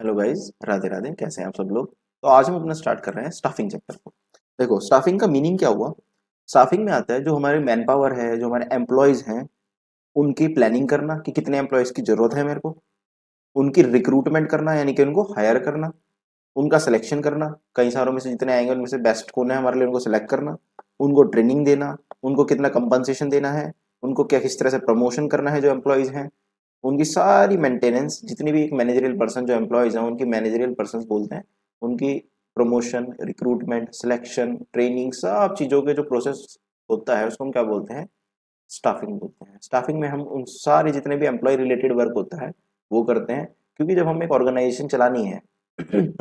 Hello guys, Radhe Radhe. कैसे हैं आप सब लोग। तो आज हम अपना स्टार्ट कर रहे हैं स्टाफिंग चैप्टर को। देखो, स्टाफिंग का मीनिंग क्या हुआ। स्टाफिंग में आता है जो हमारे मैन पावर है, जो हमारे एम्प्लॉयज हैं, उनकी प्लानिंग करना कि कितने एम्प्लॉयज की जरूरत है मेरे को, उनकी रिक्रूटमेंट करना यानी कि उनको हायर करना, उनका सिलेक्शन करना, कई सारों में से जितने आएंगे उनमें से बेस्ट कौन है हमारे लिए उनको सिलेक्ट करना, उनको ट्रेनिंग देना, उनको कितना कंपनसेशन देना है, उनको क्या किस तरह से प्रमोशन करना है जो एम्प्लॉयज हैं, उनकी सारी मेंटेनेंस, जितनी भी एक मैनेजरियल पर्सन जो एम्प्लॉयज हैं उनकी मैनेजरियल पर्सन बोलते हैं, उनकी प्रमोशन, रिक्रूटमेंट, सिलेक्शन, ट्रेनिंग, सब चीज़ों के जो प्रोसेस होता है उसको हम क्या बोलते हैं, स्टाफिंग बोलते हैं। स्टाफिंग में हम उन सारे जितने भी एम्प्लॉय रिलेटेड वर्क होता है वो करते हैं, क्योंकि जब हम एक ऑर्गेनाइजेशन चलानी है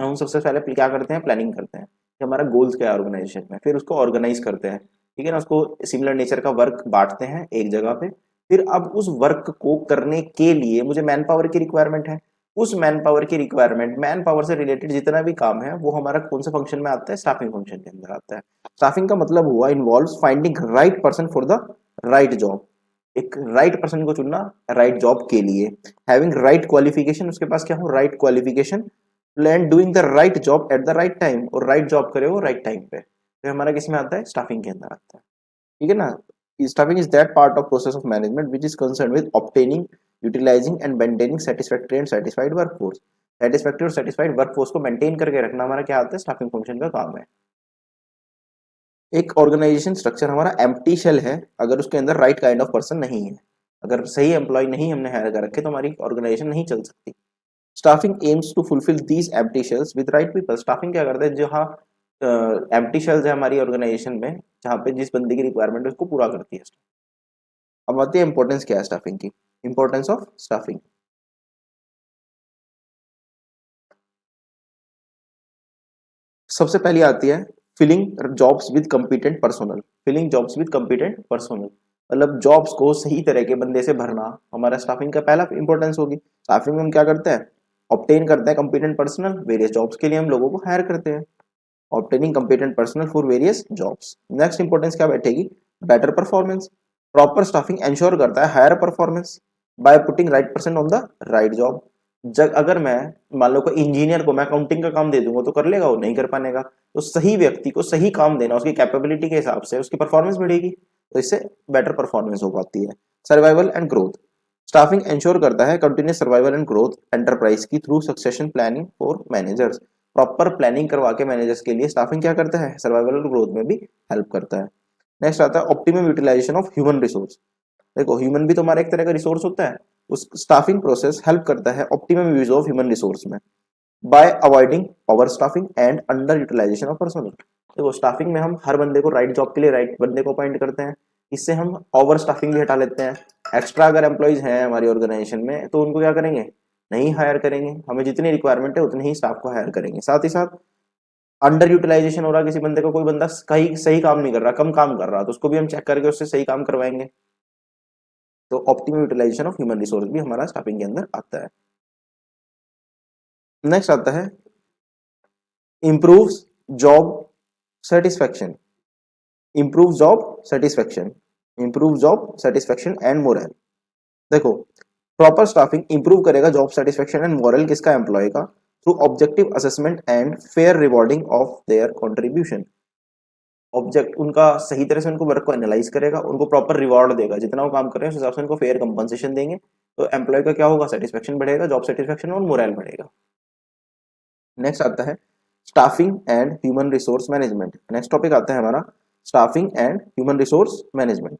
हम सबसे पहले क्या करते हैं, प्लानिंग करते हैं कि हमारा गोल्स क्या है ऑर्गेनाइजेशन में, फिर उसको ऑर्गेनाइज करते हैं, ठीक है ना, उसको सिमिलर नेचर का वर्क बांटते हैं एक जगह पे। फिर अब उस वर्क को करने के लिए मुझे मैन पावर की रिक्वायरमेंट है। उस मैन पावर की रिक्वायरमेंट, मैन पावर से रिलेटेड जितना भी काम है वो हमारा कौन से फंक्शन में आता है, स्टाफिंग फंक्शन के अंदर आता है। स्टाफिंग का मतलब हुआ involve finding right person for the right job. एक राइट पर्सन को चुनना राइट जॉब के लिए, हैविंग राइट क्वालिफिकेशन, उसके पास क्या हो, right qualification, plan doing the right job at the right time, और राइट जॉब करे वो राइट टाइम पे। तो हमारा किस में आता है, स्टाफिंग के अंदर आता है, ठीक है ना। Staffing is that part of process of management which is concern with obtaining, utilising and maintaining satisfactory and satisfied workforce. Satisfactory और सेटिस्फाइड वर्कफोर्स को मेंटेन करके रखना हमारा क्या आता है, स्टाफिंग फंक्शन का काम है। एक ऑर्गेनाइजेशन स्ट्रक्चर हमारा एम्प्टी शेल है अगर उसके अंदर राइट काइंड ऑफ पर्सन नहीं है। अगर सही एम्प्लॉय नहीं हमने हायर कर रखे तो हमारी ऑर्गेनाइजेशन नहीं चल सकती। Staffing aims to fulfil these empty shells with right people. Staffing क्या करता है, जहाँ एम्प्टी शेल्स है हमारी ऑर्गेनाइजेशन में, जहाँ पे जिस बंदे की रिक्वायरमेंट है उसको पूरा करती है। अब आती है इंपॉर्टेंस क्या है स्टाफिंग की, इंपॉर्टेंस ऑफ स्टाफिंग। सबसे पहली आती है filling jobs with competent personnel. Filling jobs with competent personnel मतलब जॉब्स को सही तरह के बंदे से भरना हमारा स्टाफिंग का पहला इंपॉर्टेंस होगी। स्टाफिंग में हम क्या करते हैं, ऑब्टेन करते हैं कंपिटेंट पर्सनल, वेरियस जॉब्स के लिए हम लोगों को हायर करते हैं। Obtaining competent personnel for various jobs. Next importance क्या बैठेगी, better performance. Proper staffing ensure करता है higher performance by putting right person on the right job. जब अगर मैं मान लो कोई इंजीनियर को मैं अकाउंटिंग का काम दे दूंगा तो कर लेगा, वो नहीं कर पाएगा। तो सही व्यक्ति को सही काम देना, उसकी कैपेबिलिटी के हिसाब से उसकी परफॉर्मेंस बढ़ेगी, तो इससे बेटर परफॉर्मेंस हो पाती है। Survival and growth. Staffing ensure करता है continuous survival and growth enterprise की through succession planning for managers. Proper planning करवा के मैनेजर्स के लिए स्टाफिंग क्या करता है, सर्वाइवल और ग्रोथ में भी हेल्प करता है। नेक्स्ट आता है optimum utilisation of human resource. देखो, ह्यूमन भी तो हमारा एक तरह का रिसोर्स होता है। उस स्टाफिंग प्रोसेस हेल्प करता है optimum use of human resource में by avoiding over staffing and under utilization of personnel. देखो, स्टाफिंग में हम हर बंदे को राइट जॉब के लिए राइट बंदे को अपॉइंट करते हैं, इससे हम ओवर स्टाफिंग भी हटा लेते हैं। एक्स्ट्रा अगर एम्प्लॉइज हैं हमारी ऑर्गेनाइजेशन में तो उनको क्या करेंगे, नहीं हायर करेंगे, हमें जितनी रिक्वायरमेंट है उतने ही स्टाफ को हायर करेंगे। साथ ही साथ अंडर यूटिलाइजेशन हो रहा, किसी बंदे को कोई बंदा कहीं सही काम नहीं कर रहा, कम काम कर रहा, तो उसको भी हम चेक करके उससे सही काम करवाएंगे। तो optimum utilisation of human resource भी हमारा स्टाफिंग के अंदर आता है। नेक्स्ट आता है improves job satisfaction, improves job satisfaction, improves job satisfaction and morale। देखो, प्रॉपर स्टाफिंग इंप्रूव करेगा जॉब सेटिस्फेक्शन एंड मोरल किसका, एम्प्लॉय का, through objective assessment and fair rewarding of their contribution. Object उनका सही तरह से उनको वर्क को एनालाइज करेगा, उनको प्रॉपर रिवॉर्ड देगा, जितना वो काम कर रहे हैं उस हिसाब से उनको फेयर कंपनसेशन देंगे, तो एम्प्लॉय का क्या होगा, सेटिस्फेक्शन बढ़ेगा, जॉब सेटिस्फेक्शन और मोरल बढ़ेगा। नेक्स्ट आता है staffing and human resource management. Next topic आता है हमारा staffing and human resource management.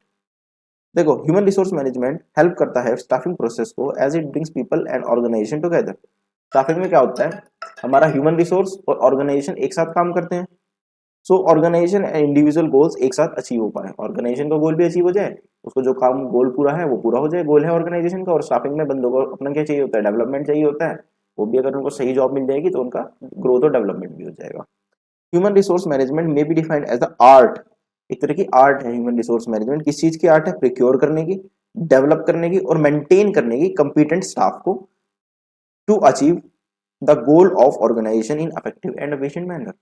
देखो, ह्यूमन रिसोर्स मैनेजमेंट हेल्प करता है स्टाफिंग प्रोसेस को as it brings people and organisation together. Staffing में क्या होता है, हमारा ह्यूमन रिसोर्स और ऑर्गेनाइजेशन एक साथ काम करते हैं, सो ऑर्गेनाइजेशन एंड इंडिविजुअल गोल्स एक साथ अचीव हो पाए, ऑर्गेनाइजेशन का गोल भी अचीव हो जाए, उसको जो काम गोल पूरा है वो पूरा हो जाए, गोल है ऑर्गेनाइजेशन का। और स्टाफिंग में बंदों को अपना क्या चाहिए होता है, डेवलपमेंट चाहिए होता है, वो भी अगर उनको सही जॉब मिल जाएगी तो उनका ग्रोथ और डेवलपमेंट भी हो जाएगा। ह्यूमन रिसोर्स मैनेजमेंट में be defined as the art. एक तरह की आर्ट है ह्यूमन रिसोर्स मैनेजमेंट। किस चीज की आर्ट है, प्रिक्योर करने की, डेवलप करने की और मेंटेन करने की कंपिटेंट स्टाफ को to achieve the goal of organization in effective and efficient manner.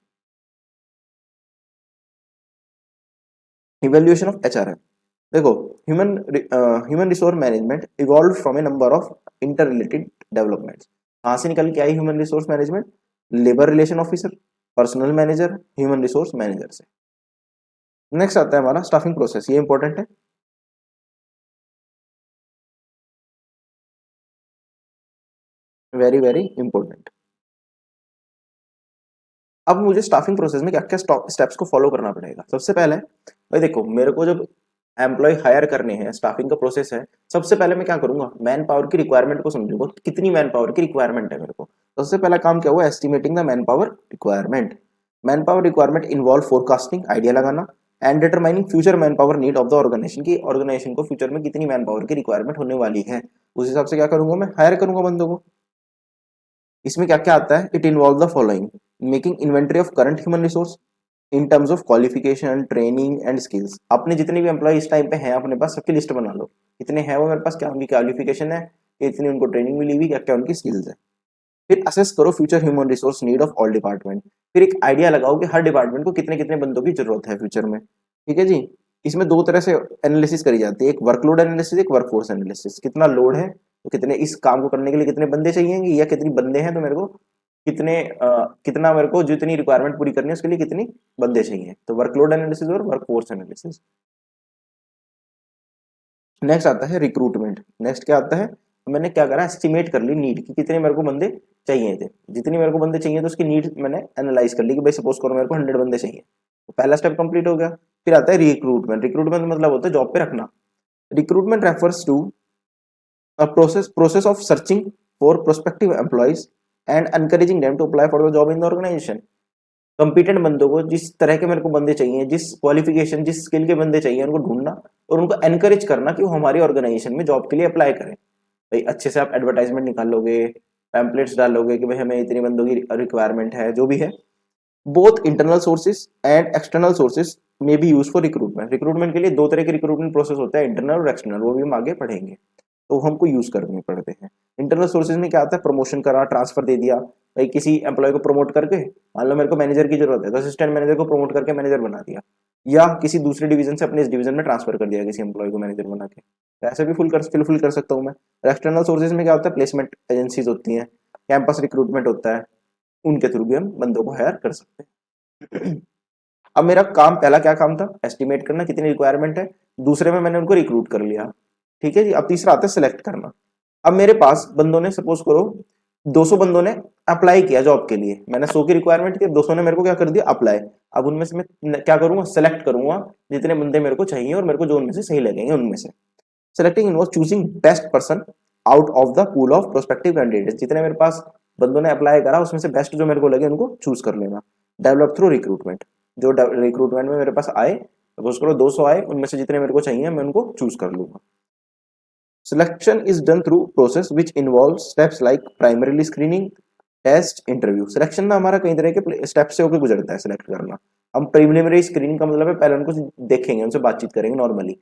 Evaluation of HRM. देखो, human human resource management evolve from a number of inter related developments. कहाँ से निकल के आई human resource management? Labour relation officer, personnel manager, human resource manager से। Next आता है हमारा स्टाफिंग प्रोसेस, ये इंपॉर्टेंट है, वेरी वेरी इंपॉर्टेंट। अब मुझे स्टाफिंग प्रोसेस में क्या क्या स्टेप्स को फॉलो करना पड़ेगा? सबसे पहले भाई देखो, मेरे को जब एम्प्लॉय हायर करने हैं, स्टाफिंग का प्रोसेस है, सबसे पहले मैं क्या करूंगा? मैन पावर की रिक्वायरमेंट को समझूंगा, कितनी मैन पावर की रिक्वायरमेंट है मेरे को। सबसे पहला काम क्या हुआ? Estimating the man power requirement. Man power requirement involve forecasting, idea लगाना, and determining future man power need of the organization, की ऑर्गेनाइजेशन को फ्यूचर में कितनी मैन पावर की रिक्वायरमेंट होने वाली है, उस हिसाब से क्या करूंगा? मैं हायर करूंगा बंदों को। इसमें क्या क्या आता है? It involve the following: making inventory of current human resource in terms of qualification, training and skills. अपने जितने भी एम्प्लॉय इस टाइम पे हैं अपने पास, सबकी लिस्ट बना लो, कितने हैं वो मेरे पास, क्या उनकी क्वालिफिकेशन है, कितनी उनको ट्रेनिंग मिली हुई, क्या क्या उनकी स्किल्स है। फिर असेस करो future human resource need of all department. फिर एक आइडिया लगाओ कि हर डिपार्टमेंट को कितने कितने बंदों की जरूरत है फ्यूचर में। ठीक है जी। इसमें दो तरह से एनालिसिस करी जाती है, एक वर्कलोड एनालिसिस, एक वर्कफोर्स एनालिसिस। कितना लोड है तो कितने, इस काम को करने के लिए कितने बंदे चाहिए, या कितनी बंदे हैं तो मेरे को कितने कितना मेरे को जितनी रिक्वायरमेंट पूरी करनी है उसके लिए कितनी बंदे चाहिए। तो वर्कलोड एनालिसिस और वर्कफोर्स एनालिसिस। नेक्स्ट आता है रिक्रूटमेंट। नेक्स्ट क्या आता है? मैंने क्या करा? एस्टिमेट कर ली नीड की, कितने मेरे को बंदे चाहिए थे। जितनी मेरे को बंदे चाहिए थे उसकी नीड मैंने एनालाइज कर ली कि भाई सपोज करो मेरे को 100 बंदे चाहिए, तो पहला स्टेप कंप्लीट हो गया। फिर आता है रिक्रूटमेंट। रिक्रूटमेंट मतलब होता है जॉब पे रखना। Recruitment refers to a process of searching for prospective employees and encouraging them to apply for the job in the organization। Competent बंदों को, जिस तरह के मेरे को बंदे चाहिए, जिस क्वालिफिकेशन जिस स्किल के बंदे चाहिए, उनको ढूंढना और उनको एनकरेज करना कि वो हमारी ऑर्गेनाइजेशन में जॉब के लिए अप्लाई करें। भाई अच्छे से आप एडवर्टाइजमेंट निकालोगे, पैम्पलेट्स डालोगे कि भाई हमें इतनी बंदों की रिक्वायरमेंट है, जो भी है। Both internal sources and external sources में be use for recruitment. Recruitment के लिए दो तरह के रिक्रूटमेंट प्रोसेस होता है, इंटरनल और एक्सटर्नल, वो भी हम आगे पढ़ेंगे, तो हमको यूज करने पड़ते हैं। इंटरनल सोर्सेज में क्या आता है? प्रमोशन करा, ट्रांसफर दे दिया। भाई किसी एम्प्लॉय को प्रमोट करके, मान लो मेरे को मैनेजर की जरूरत है तो असिस्टेंट मैनेजर को प्रमोट करके मैनेजर बना दिया, या किसी दूसरे डिवीजन से अपने इस डिवीजन में ट्रांसफर कर दिया किसी एम्प्लॉय को मैनेजर बना के। तो ऐसे भी फिलफिल कर सकता हूँ मैं। एक्सटर्नल सोर्सेज में क्या होता है? प्लेसमेंट एजेंसीज होती हैं, कैंपस रिक्रूटमेंट होता है, उनके थ्रू भी हम बंदों को हायर कर सकते हैं। अब मेरा काम, पहला क्या काम था? एस्टिमेट करना कितनी रिक्वायरमेंट है। दूसरे में मैंने उनको रिक्रूट कर लिया। ठीक है जी। अब तीसरा आता है सिलेक्ट करना। अब मेरे पास बंदों ने, सपोज करो 200 बंदों ने अप्लाई किया जॉब के लिए, मैंने 100 की रिक्वायरमेंट थी, 200 ने मेरे को क्या कर दिया? अप्लाई। अब उनमें से मैं क्या करूंगा? सेलेक्ट करूंगा जितने बंदे मेरे को चाहिए और मेरे को जो उनमें से सही लगेंगे उनमें से। Selecting involve choosing best person out of the pool of prospective candidates. जितने मेरे पास बंदों ने अप्लाई करा उसमें से बेस्ट जो मेरे को लगे उनको चूज कर लेना। Develop through recruitment. जो रिक्रूटमेंट में मेरे पास आए, सपोज करो 200 आए, उनमें से जितने मेरे को चाहिए मैं उनको चूज कर लूंगा। Selection is done through process which involves steps like primarily screening, test, interview. Selection ना हमारा कई तरह के स्टेप से होकर गुजरता है। सिलेक्ट करना, हम प्रिलिमिनरी स्क्रीनिंग का मतलब है पहले उनको देखेंगे, उनसे बातचीत करेंगे नॉर्मली।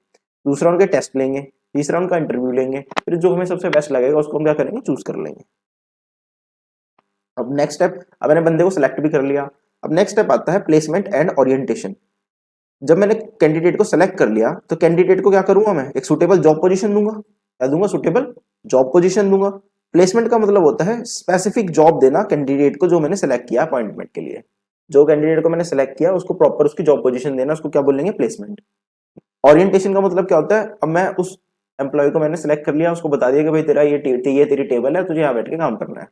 दूसरा उनके टेस्ट लेंगे, तीसरा उनका इंटरव्यू लेंगे, फिर जो हमें सबसे बेस्ट लगेगा उसको हम क्या करेंगे? चूज कर लेंगे। अब नेक्स्ट स्टेप, अब मैंने बंदे को सिलेक्ट भी कर लिया। अब नेक्स्ट स्टेप आता है प्लेसमेंट एंड ओरिएंटेशन। जब मैंने कैंडिडेट को सेलेक्ट कर लिया तो कैंडिडेट को क्या करूंगा? मैं एक सुटेबल जॉब पोजीशन दूंगा। क्या दूंगा? सुटेबल जॉब पोजीशन दूंगा। प्लेसमेंट का मतलब होता है स्पेसिफिक जॉब देना कैंडिडेट को जो मैंने सेलेक्ट किया अपॉइंटमेंट के लिए। जो कैंडिडेट को मैंने सेलेक्ट किया उसको प्रॉपर उसकी जॉब पोजीशन देना, उसको क्या बोलेंगे? प्लेसमेंट। ओरिएंटेशन का मतलब क्या होता है? अब मैं उस एम्प्लॉय को मैंने सेलेक्ट कर लिया, उसको बता दिया कि भाई तेरा ये तेरी टेबल है, तुझे यहाँ बैठ के काम करना है।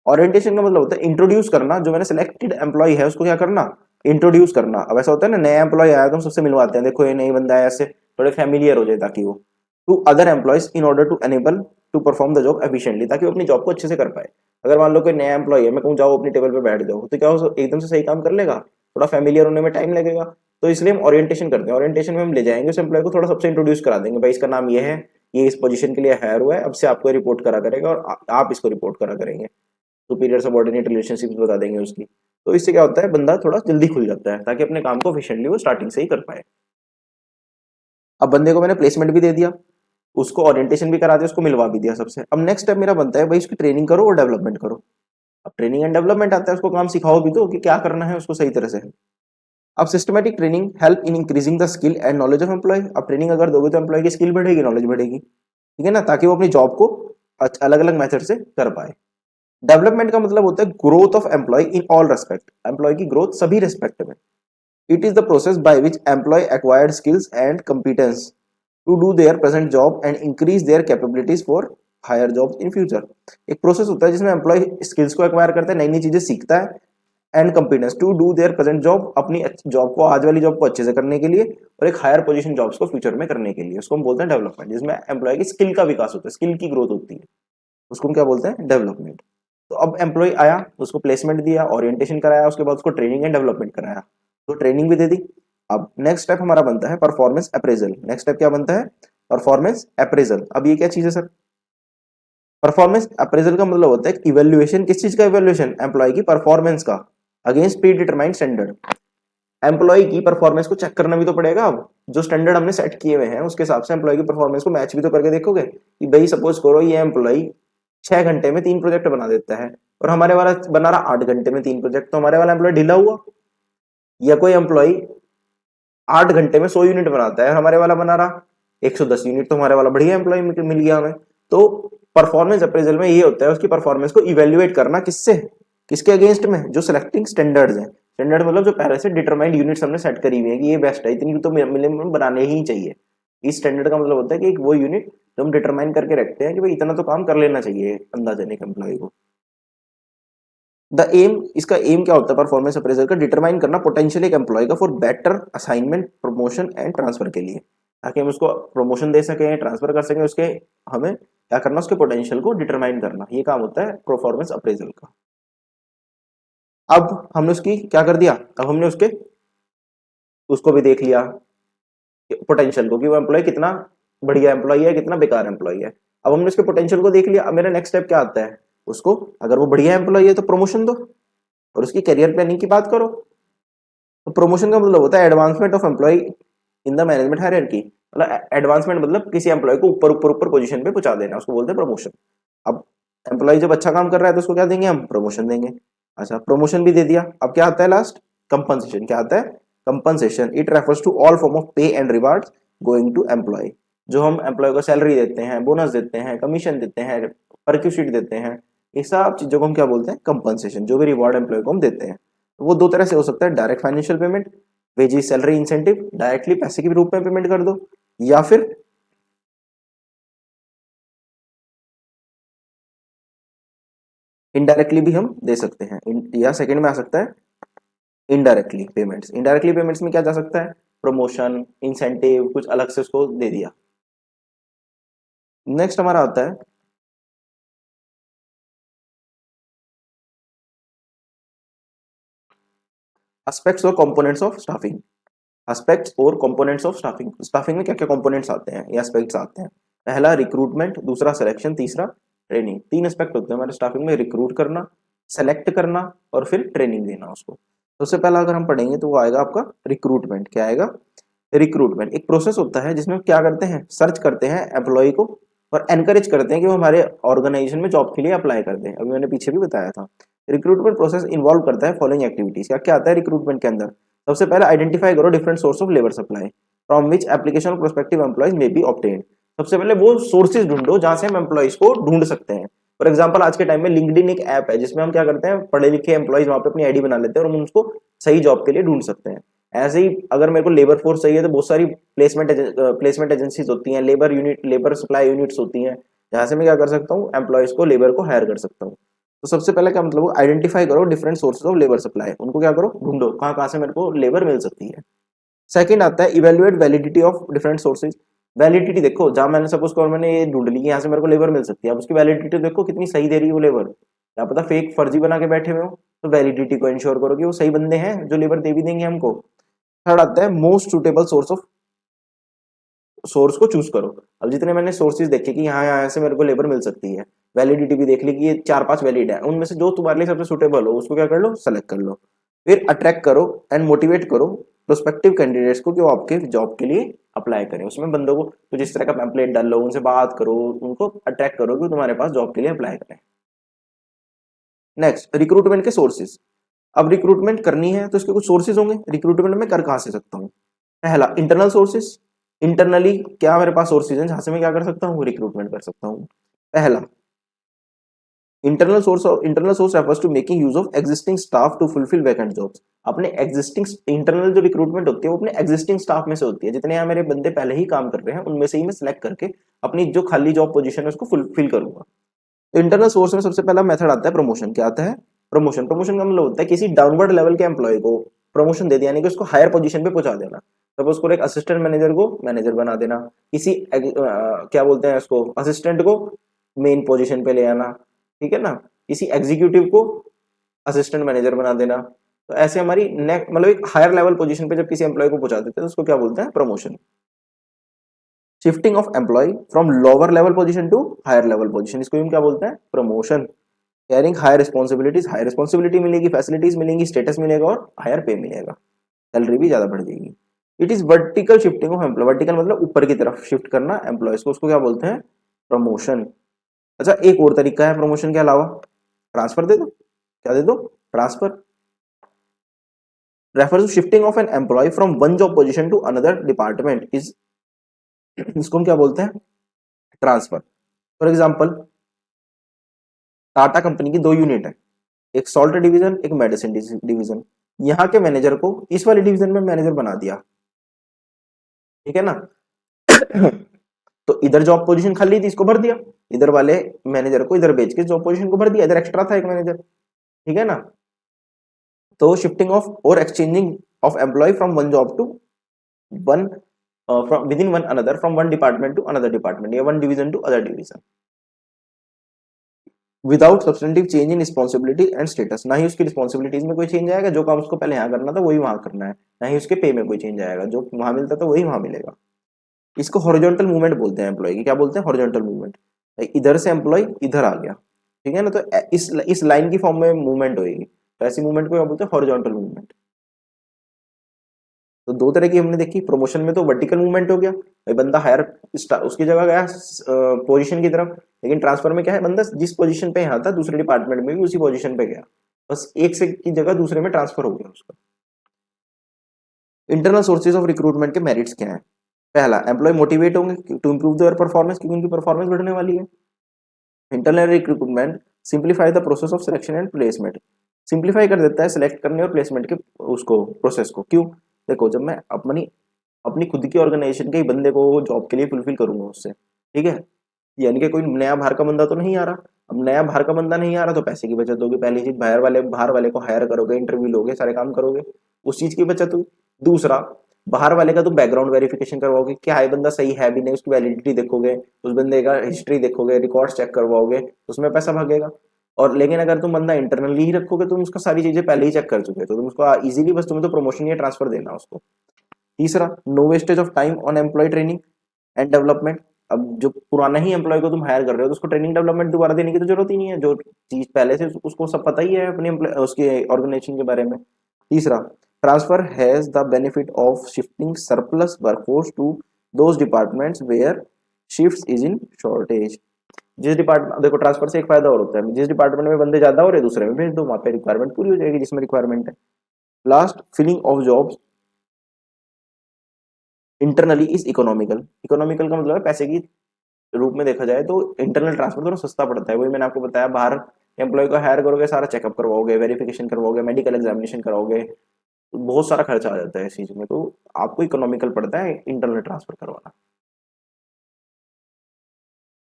ओरिएंटेशन का मतलब होता है इंट्रोड्यूस करना, जो मैंने सेलेक्टेड एम्प्लॉय है उसको क्या करना? इंट्रोड्यूस करना। अब ऐसा होता है ना, नया एम्प्लॉय आया तो हम सबसे मिलवाते हैं, देखो ये नई बंदा है, ऐसे थोड़े फैमिलियर हो जाए ताकि वो to other employees in order to enable to perform the job efficiently, ताकि वो अपनी जॉब को अच्छे से कर पाए। अगर मान लो कोई नया एम्प्लॉय है, मैं कहूँ जाओ अपनी टेबल पे बैठ जाओ, तो क्या वो एकदम से सही काम कर लेगा? थोड़ा फैमिलियर होने में टाइम लगेगा। तो इसलिए हम ओरिएंटेशन करते हैं। ओरिएंटेशन में हम ले जाएंगे उस एम्प्लॉय को, थोड़ा सबसे इंट्रोड्यूस करा देंगे, भाई इसका नाम ये है, ये इस पोजीशन के लिए हायर हुआ है, अब से आपको रिपोर्ट करा करेगा और आप इसको रिपोर्ट करा करेंगे। सुपीरियर सबऑर्डिनेट रिलेशनशिप बता देंगे उसकी। तो इससे क्या होता है? बंदा थोड़ा जल्दी खुल जाता है ताकि अपने काम को एफिशिएंटली वो स्टार्टिंग से ही कर पाए। अब बंदे को मैंने प्लेसमेंट भी दे दिया, उसको ओरिएंटेशन भी करा दिया, उसको मिलवा भी दिया सबसे। अब नेक्स्ट स्टेप मेरा बनता है भाई उसकी ट्रेनिंग करो और डेवलपमेंट करो। अब ट्रेनिंग एंड डेवलपमेंट आता है, उसको काम सिखाओ भी तो कि क्या करना है उसको सही तरह से। अब systematic training help in increasing the skill and knowledge of employee. अब ट्रेनिंग अगर दोगे तो एम्प्लॉय की स्किल बढ़ेगी, नॉलेज बढ़ेगी। ठीक है ना, ताकि वो अपनी जॉब को अलग अलग मेथड से कर पाए। डेवलपमेंट का मतलब होता है growth of employee in all respect, employee की ग्रोथ सभी रेस्पेक्ट में। It is the process by which employee acquired skills and competence to do their present job and increase their capabilities for higher job in future. एक प्रोसेस होता है जिसमें employ skills को acquire करता है, नई नई चीजें सीखता है, and competence to do their present job, अपनी जॉब को, आज वाली जॉब को अच्छे से करने के लिए, और एक हायर पोजीशन जॉब्स को फ्यूचर में करने के लिए, उसको हम बोलते हैं डेवलपमेंट। जिसमें एम्प्लॉय की स्किल का विकास होता है, स्किल की ग्रोथ होती है, उसको हम क्या बोलते हैं, डेवलपमेंट। तो अब एम्प्लॉय आया, उसको प्लेसमेंट दिया, ओरिएंटेशन कराया, उसके बाद उसको ट्रेनिंग एंड डेवलपमेंट कराया, तो ट्रेनिंग भी दे दी। अब नेक्स्ट स्टेप हमारा बनता है परफॉर्मेंस अप्रेजल। नेक्स्ट स्टेप क्या बनता है, परफॉर्मेंस अप्रेजल। अब ये क्या चीज है सर, परफॉर्मेंस अप्रेजल का मतलब होता है इवैल्यूएशन, किस चीज का इवैल्यूएशन, एम्प्लॉय की परफॉर्मेंस का against predetermined standard. Employee की परफॉर्मेंस को चेक करना भी तो पड़ेगा। अब जो स्टैंडर्ड हमने सेट किए हुए हैं उसके हिसाब से एम्प्लॉय की परफॉर्मेंस को मैच भी तो करके देखोगे कि भाई सपोज करो ये एम्प्लॉय 6 घंटे में 3 प्रोजेक्ट बना देता है और हमारे वाला बना रहा 8 घंटे में 3 प्रोजेक्ट, तो हमारे वाला एम्प्लॉय ढीला हुआ। या कोई एम्प्लॉय 8 घंटे में 100 यूनिट बनाता है और हमारे वाला बना रहा 110 यूनिट, तो हमारे वाला बढ़िया एम्प्लॉय मिल गया हमें। तो परफॉर्मेंस अप्रेजल में ये होता है उसकी परफॉर्मेंस को इवेल्युएट करना, किससे, किसके अगेंस्ट में, जो सिलेक्टिंग स्टैंडर्ड्स हैं। स्टैंडर्ड मतलब जो पहले से डिटरमाइंड यूनिट्स हमने सेट करी हुई है कि ये बेस्ट है, इतनी तो मिनिमम बनाने ही चाहिए। इस स्टैंडर्ड का मतलब होता है कि एक वो यूनिट जो हम डिटरमाइन करके रखते हैं कि भाई इतना तो काम कर लेना चाहिए अंदाजन एक एम्प्लॉय को। द एम, इसका एम क्या होता है परफॉर्मेंस अप्रेजल का, डिटरमाइन करना पोटेंशियल एक एम्प्लॉय का for better assignment, promotion and transfer के लिए, ताकि हम उसको प्रमोशन दे सकें, ट्रांसफर कर सकें, उसके हमें क्या करना, उसके पोटेंशियल को डिटरमाइन करना, ये काम होता है परफॉर्मेंस अप्रेजल का। अब हमने उसकी क्या कर दिया, अब हमने उसके उसको भी देख लिया पोटेंशियल को कि वो एम्प्लॉय कितना बढ़िया एम्प्लॉय है, कितना बेकार एम्प्लॉय है। अब हमने उसके पोटेंशियल को देख लिया, अब मेरा नेक्स्ट स्टेप क्या आता है, उसको अगर वो बढ़िया एम्प्लॉय है तो प्रमोशन दो और उसकी करियर प्लानिंग की बात करो। तो प्रमोशन का मतलब होता है advancement of employee in the management hierarchy, मतलब एडवांसमेंट मतलब किसी एम्प्लॉय को ऊपर ऊपर ऊपर पोजीशन पे पहुंचा देना, उसको बोलते हैं प्रमोशन। अब एम्प्लॉय जब अच्छा काम कर रहा है तो उसको क्या देंगे, हम प्रमोशन देंगे। अच्छा प्रमोशन भी दे दिया, अब क्या आता है लास्ट, कंपनसेशन। क्या आता है, compensation. It refers to all form of pay and rewards going to employee, जो हम एम्प्लॉय को सैलरी देते हैं, बोनस देते हैं, कमीशन देते हैं, परक्यूशिट देते हैं, ये सब चीजों को हम क्या बोलते हैं, कंपनसेशन। जो भी रिवॉर्ड एम्प्लॉय को हम देते हैं वो दो तरह से हो सकता है, direct financial payment, wages, salary, incentive, directly पैसे के रूप में पेमेंट कर दो, या फिर इनडायरेक्टली भी हम दे सकते हैं। या सेकंड में आ सकता है इनडायरेक्टली पेमेंट्स। इनडायरेक्टली पेमेंट्स में क्या जा सकता है, प्रमोशन, इंसेंटिव, कुछ अलग से उसको दे दिया। नेक्स्ट हमारा आता है एस्पेक्ट्स और कंपोनेंट्स ऑफ स्टाफिंग। एस्पेक्ट्स और कंपोनेंट्स ऑफ स्टाफिंग, स्टाफिंग में क्या क्या कंपोनेंट्स आते हैं या एस्पेक्ट्स आते हैं। पहला रिक्रूटमेंट, दूसरा सिलेक्शन, तीसरा ट्रेनिंग। 3 एस्पेक्ट होते हैं हमारे स्टाफिंग में, रिक्रूट करना, सेलेक्ट करना और फिर ट्रेनिंग देना उसको। सबसे पहला अगर हम पढ़ेंगे तो वो आएगा आपका रिक्रूटमेंट। क्या आएगा, रिक्रूटमेंट एक प्रोसेस होता है जिसमें क्या करते हैं, सर्च करते हैं एम्प्लॉय को और एनकरेज करते हैं कि वो हमारे ऑर्गेनाइजेशन में जॉब के लिए अप्लाई करते हैं। अभी मैंने पीछे भी बताया था। रिक्रूटमेंट प्रोसेस इन्वॉल्व करता है फॉलोइंग एक्टिविटीज। क्या क्या आता है रिक्रूटमेंट के अंदर, सबसे पहले आइडेंटिफाई करो different source of labour supply from which application of prospective employees may be obtained. सबसे पहले वो सोर्सेज ढूंढो जहां से हम एम्प्लॉयज को ढूंढ सकते हैं। फॉर एग्जाम्पल आज के टाइम में लिंक्डइन एक ऐप है जिसमें हम क्या करते हैं, पढ़े लिखे एम्प्लॉयज वहां पे अपनी आईडी बना लेते हैं और हम उसको सही जॉब के लिए ढूंढ सकते हैं। ऐसे ही अगर मेरे को लेबर फोर्स चाहिए तो बहुत सारी प्लेसमेंट एजेंसीज होती हैं, labour unit, labour supply units होती हैं, जहां से मैं क्या कर सकता हूँ, एम्प्लॉयज को, लेबर को हायर कर सकता हूँ। तो सबसे पहले क्या मतलब, आइडेंटिफाई करो different sources of labour supply, उनको क्या करो, ढूंढो कहाँ कहाँ से मेरे को लेबर मिल सकती है। सेकंड आता है evaluate validity of different sources. Validity देखो, जहां मैंने सपोज करो मैंने ये ढूंढ ली कि यहाँ से मेरे को लेबर मिल सकती है, अब उसकी वैलिडिटी देखो कितनी सही दे रही है वो लेबर, क्या पता फेक फर्जी बना के बैठे हुए हो। तो वैलिडिटी को इंश्योर करो कि वो सही बंदे हैं जो लेबर दे भी देंगे हमको। थर्ड आता है most suitable source of, source को चूज करो। अब जितने मैंने सोर्सेज देखे कि यहाँ यहाँ से मेरे को लेबर मिल सकती है, वैलिडिटी भी देख ली कि ये 4-5 वैलिड है, उनमें से जो तुम्हारे लिए सबसे सुटेबल हो उसको क्या कर लो, सेलेक्ट कर लो। फिर अट्रैक्ट करो एंड मोटिवेट करो प्रोस्पेक्टिव कैंडिडेट्स को कि वो आपके जॉब के लिए अप्लाई करें। उसमें बंदों को तो जिस तरह का पैम्पलेट डाल लो, उनसे बात करो, उनको अट्रैक्ट करो कि तुम्हारे पास जॉब के लिए अप्लाई करें। नेक्स्ट रिक्रूटमेंट के सोर्सेज। अब रिक्रूटमेंट करनी है तो इसके कुछ सोर्सेज होंगे, रिक्रूटमेंट में कर कहाँ से सकता हूँ। पहला इंटरनल सोर्सेज, इंटरनली क्या मेरे पास सोर्सेज हैं जहां से मैं क्या कर सकता हूँ, रिक्रूटमेंट कर सकता हूँ। पहला internal source refers to making use of existing staff to fulfil vacant jobs. अपने एग्जिस्टिंग इंटरनल जो रिक्रूटमेंट होती है वो अपने एग्जिस्टिंग स्टाफ में से होती है, जितने यहाँ मेरे बंदे पहले ही काम कर रहे हैं उनमें से ही मैं सिलेक्ट करके अपनी जो खाली जॉब पोजीशन है उसको फुलफिल करूंगा। इंटरनल सोर्स में सबसे पहला मेथड आता है प्रमोशन। क्या आता है? प्रमोशन। प्रमोशन का मतलब होता है किसी डाउनवर्ड लेवल के एम्प्लॉय को प्रमोशन दे दिया, यानी कि उसको हायर पोजीशन पे पहुंचा देना। सपोज को एक असिस्टेंट मैनेजर को मैनेजर बना देना, किसी क्या बोलते हैं उसको, असिस्टेंट को मेन पोजीशन पे ले आना, ठीक है ना, किसी एग्जीक्यूटिव को असिस्टेंट मैनेजर बना देना। तो ऐसे हमारी नेक मतलब एक हायर लेवल पोजीशन पे जब किसी एम्प्लॉय को पहुंचा देते हैं तो उसको क्या बोलते हैं? Promotion. Shifting of employee from lower level position to higher level position, इसको हम क्या बोलते हैं? Promotion. Carrying higher responsibilities, higher responsibility मिलेगी, फैसिलिटीज मिलेंगी, स्टेटस मिलेगा और हायर पे मिलेगा, सैलरी भी ज्यादा बढ़ जाएगी। It is vertical shifting of employee. Vertical मतलब ऊपर की तरफ शिफ्ट करना एम्प्लॉयज को, उसको क्या बोलते हैं? प्रमोशन। अच्छा, एक और तरीका है प्रमोशन के अलावा, ट्रांसफर दे दो। क्या दे दो? Transfer. Refers to shifting of an employee from one job position to another department is, इसको हम क्या बोलते हैं? Transfer. For example, Tata company की दो यूनिट है, एक सॉल्ट डिवीजन, एक मेडिसिन डिवीजन। यहाँ के मैनेजर को इस वाले डिवीजन में मैनेजर बना दिया, ठीक है ना। तो इधर जॉब पोजीशन खाली थी, इसको भर दिया, इधर वाले मैनेजर को इधर भेज के जॉब पोजीशन को भर दिया, इधर एक्स्ट्रा था एक मैनेजर, ठीक है ना। तो शिफ्टिंग ऑफ और exchanging of employee from one job to one from within one another, from one department to another department या one division to other division, without substantive change in responsibility and status. ना ही उसकी responsibilities में कोई change आएगा, जो काम उसको पहले यहाँ करना था वही वहां करना है, ना ही उसके पे में कोई चेंज आएगा, जो वहां मिलता था वही वहां मिलेगा। इसको हॉरिजॉन्टल मूवमेंट बोलते हैं एम्प्लॉय की। क्या बोलते हैं? Horizontal movement. इधर से एम्प्लॉय इधर आ गया, ठीक है ना, तो इस लाइन की फॉर्म में मूवमेंट होगी, तो ऐसी मूवमेंट को क्या बोलते हैं? Horizontal movement. तो दो तरह की हमने देखी। प्रमोशन में तो वर्टिकल मूवमेंट हो गया, भाई बंदा हायर उसकी जगह गया पोजीशन की तरफ, लेकिन ट्रांसफर में क्या है, बंदा जिस पोजीशन पे यहाँ था दूसरे डिपार्टमेंट में भी उसी पोजीशन पे गया, बस एक से की जगह दूसरे में ट्रांसफर हो गया उसका। इंटरनल सोर्सेज ऑफ रिक्रूटमेंट के मेरिट्स क्या है? पहला, एम्प्लॉय मोटिवेट होंगे टू इंप्रूव देयर परफॉर्मेंस, क्योंकि उनकी परफॉर्मेंस बढ़ने वाली है। Internal recruitment simplify the process of selection and placement, simplify कर देता है सिलेक्ट करने और प्लेसमेंट के उसको प्रोसेस को। क्यों? देखो, जब मैं अपनी अपनी खुद की ऑर्गेनाइजेशन के ही बंदे को जॉब के लिए फुलफिल करूंगा उससे, ठीक है, यानी कि कोई नया बाहर का बंदा तो नहीं आ रहा। अब नया बाहर का बंदा नहीं आ रहा तो पैसे की बचत होगी, पहली चीज बाहर वाले को हायर करोगे, इंटरव्यू लोगे, सारे काम करोगे, उस चीज की बचत हुई। दूसरा, बाहर वाले का तुम बैकग्राउंड वेरिफिकेशन करवाओगे, क्या है बंदा सही है भी नहीं, उसकी वैलिडिटी देखोगे, उस बंदे का हिस्ट्री देखोगे, रिकॉर्ड्स चेक करवाओगे, उसमें पैसा भागेगा। और लेकिन अगर तुम बंदा इंटरनली ही रखोगे, तुम उसका सारी चीजें पहले ही चेक कर चुके हो, तो तुम उसको इजीली बस तुम्हें तो प्रमोशन या ट्रांसफर देना उसको। तीसरा, no wastage of time on employee training and development. अब जो पुराना ही एम्प्लॉय को तुम हायर कर रहे हो तो उसको ट्रेनिंग डेवलपमेंट दोबारा देने की तो जरूरत ही नहीं है, जो चीज पहले से उसको सब पता ही है अपने उसके ऑर्गेनाइजेशन के बारे में। तीसरा, transfer has the benefit of shifting surplus workforce to those departments where shifts is in shortage. जिस डिपार्टमेंट, देखो ट्रांसफर से एक फायदा और होता है, जिस डिपार्टमेंट में बंदे ज्यादा हो रहे दूसरे में भेज दो, वहां पे रिक्वायरमेंट पूरी हो जाएगी जिसमें रिक्वायरमेंट है। Last, filling of jobs internally is economical. Economical का मतलब है पैसे की रूप में देखा जाए तो इंटरनल ट्रांसफर थोड़ा सस्ता पड़ता है। वही मैंने आपको बताया, बाहर एम्प्लॉय को हायर करोगे, सारा चेकअप करवाओगे, वेरिफिकेशन करवाओगे, मेडिकल एग्जामिनेशन कराओगे, तो बहुत सारा खर्चा आ जाता है इस चीज में, तो आपको इकोनॉमिकल पड़ता है इंटरनल ट्रांसफर करवाना।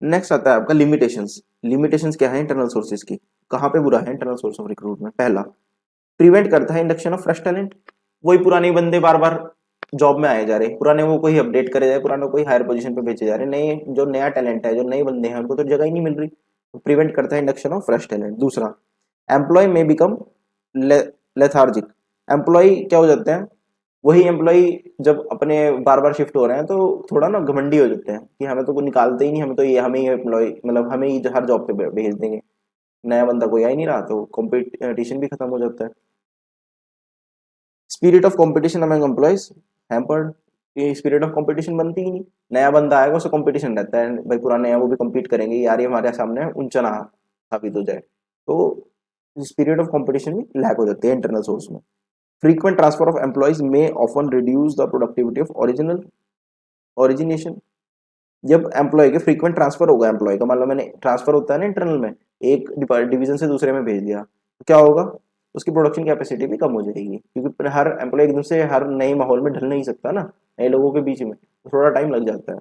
नेक्स्ट आता है आपका लिमिटेशंस। लिमिटेशंस क्या है इंटरनल सोर्सेज की? कहाँ पे बुरा है इंटरनल सोर्स ऑफ रिक्रूटमेंट? पहला, प्रिवेंट करता है इंडक्शन ऑफ फ्रेश टैलेंट। वही पुराने बंदे बार बार जॉब में आए जा रहे, पुराने वो कोई अपडेट करे जाए, पुराने कोई हायर पोजीशन पे भेजे जा रहे, नए जो नया टैलेंट है, जो नए बंदे हैं उनको तो जगह ही नहीं मिल रही, तो प्रिवेंट करता है इंडक्शन ऑफ फ्रेश टैलेंट। दूसरा, एम्प्लॉय में बिकम लेथार्जिक। एम्प्लॉय क्या हो जाते हैं, वही एम्प्लॉय जब अपने बार बार शिफ्ट हो रहे हैं तो थोड़ा ना घमंडी हो जाते हैं कि हमें तो कोई निकालते ही नहीं, हमें तो ये हमें ही एम्प्लॉय मतलब हमें ही हर जॉब पे भेज देंगे, नया बंदा कोई आ ही नहीं रहा, तो कॉम्पिटिशन भी खत्म हो जाता है। Spirit of competition among employees hampered, ये स्पिरिट ऑफ कंपटीशन बनती ही नहीं, नया बंदा आएगा उससे कंपटीशन रहता है, भाई पुराने हैं वो भी compete करेंगे, यार ये हमारे सामने ऊंचा ना साबित हो जाए, तो स्पिरिट ऑफ कंपटीशन भी लैक हो जाती है इंटरनल सोर्स में। Frequent transfer of employees may often reduce the productivity of original origination. जब एम्प्लॉय के फ्रीक्वेंट ट्रांसफर होगा, एम्प्लॉय का मान लो मैंने ट्रांसफर होता है ना इंटरनल में, एक डिवीजन से दूसरे में भेज दिया, तो क्या होगा, उसकी प्रोडक्शन कैपेसिटी भी कम हो जाएगी, क्योंकि हर एम्प्लॉय एकदम से हर नए माहौल में ढल नहीं सकता ना, नए लोगों के बीच में थोड़ा टाइम लग जाता है।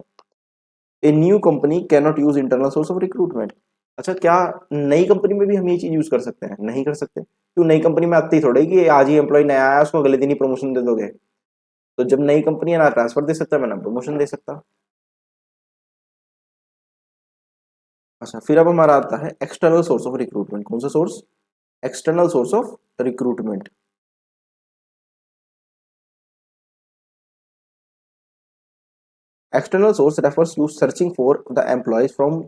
A new company can not use internal source of recruitment. अच्छा, क्या नई कंपनी में भी हम ये चीज यूज कर सकते हैं? नहीं कर सकते, क्यों? नई कंपनी में आती थोड़ी कि आज ही एम्प्लॉय नया आया उसको अगले दिन ही प्रमोशन दे दोगे। तो जब नई कंपनी है, ना ट्रांसफर दे सकता मैं ना प्रमोशन दे सकता। अच्छा, फिर अब हमारा आता है एक्सटर्नल सोर्स ऑफ रिक्रूटमेंट। कौन सा source? External source of recruitment. External source refers to searching for the employees from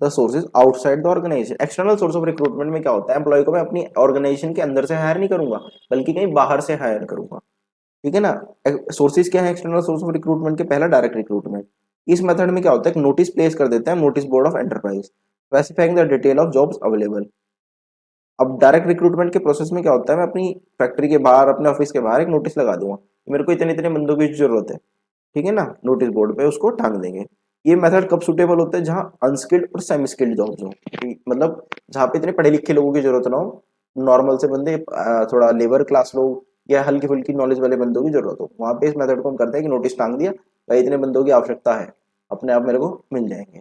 the sources outside the organisation. External source of recruitment में क्या होता है, एम्प्लॉय को मैं अपनी ऑर्गेनाइजेशन के अंदर से हायर नहीं करूंगा, बल्कि कहीं बाहर से हायर करूंगा। ठीक है ना। सोर्सेज क्या है एक्सटर्नल सोर्स ऑफ रिक्रूटमेंट के? पहला डायरेक्ट रिक्रूटमेंट। इस मेथड में क्या होता है, एक नोटिस प्लेस कर देते हैं notice board of enterprise specifying the detail of jobs available. अब डायरेक्ट रिक्रूटमेंट के प्रोसेस में क्या होता है, मैं अपनी फैक्ट्री के बाहर, अपने ऑफिस के बाहर एक नोटिस लगा दूंगा, मेरे को इतने इतने बंदों की जरूरत है। ठीक है ना, नोटिस बोर्ड पे उसको टांग देंगे। ये मेथड कब सुटेबल होता है? जहां अनस्किल्ड और सेमी स्किल्ड जॉब्स हो, मतलब जहां पे इतने पढ़े लिखे लोगों की जरूरत ना हो, नॉर्मल से बंदे, थोड़ा लेबर क्लास लोग या हल्की फुल्की नॉलेज वाले बंदों की जरूरत हो, वहां पे इस मेथड को हम करते हैं कि नोटिस टांग दिया, भाई इतने बंदों की आवश्यकता है, अपने आप मेरे को मिल जाएंगे।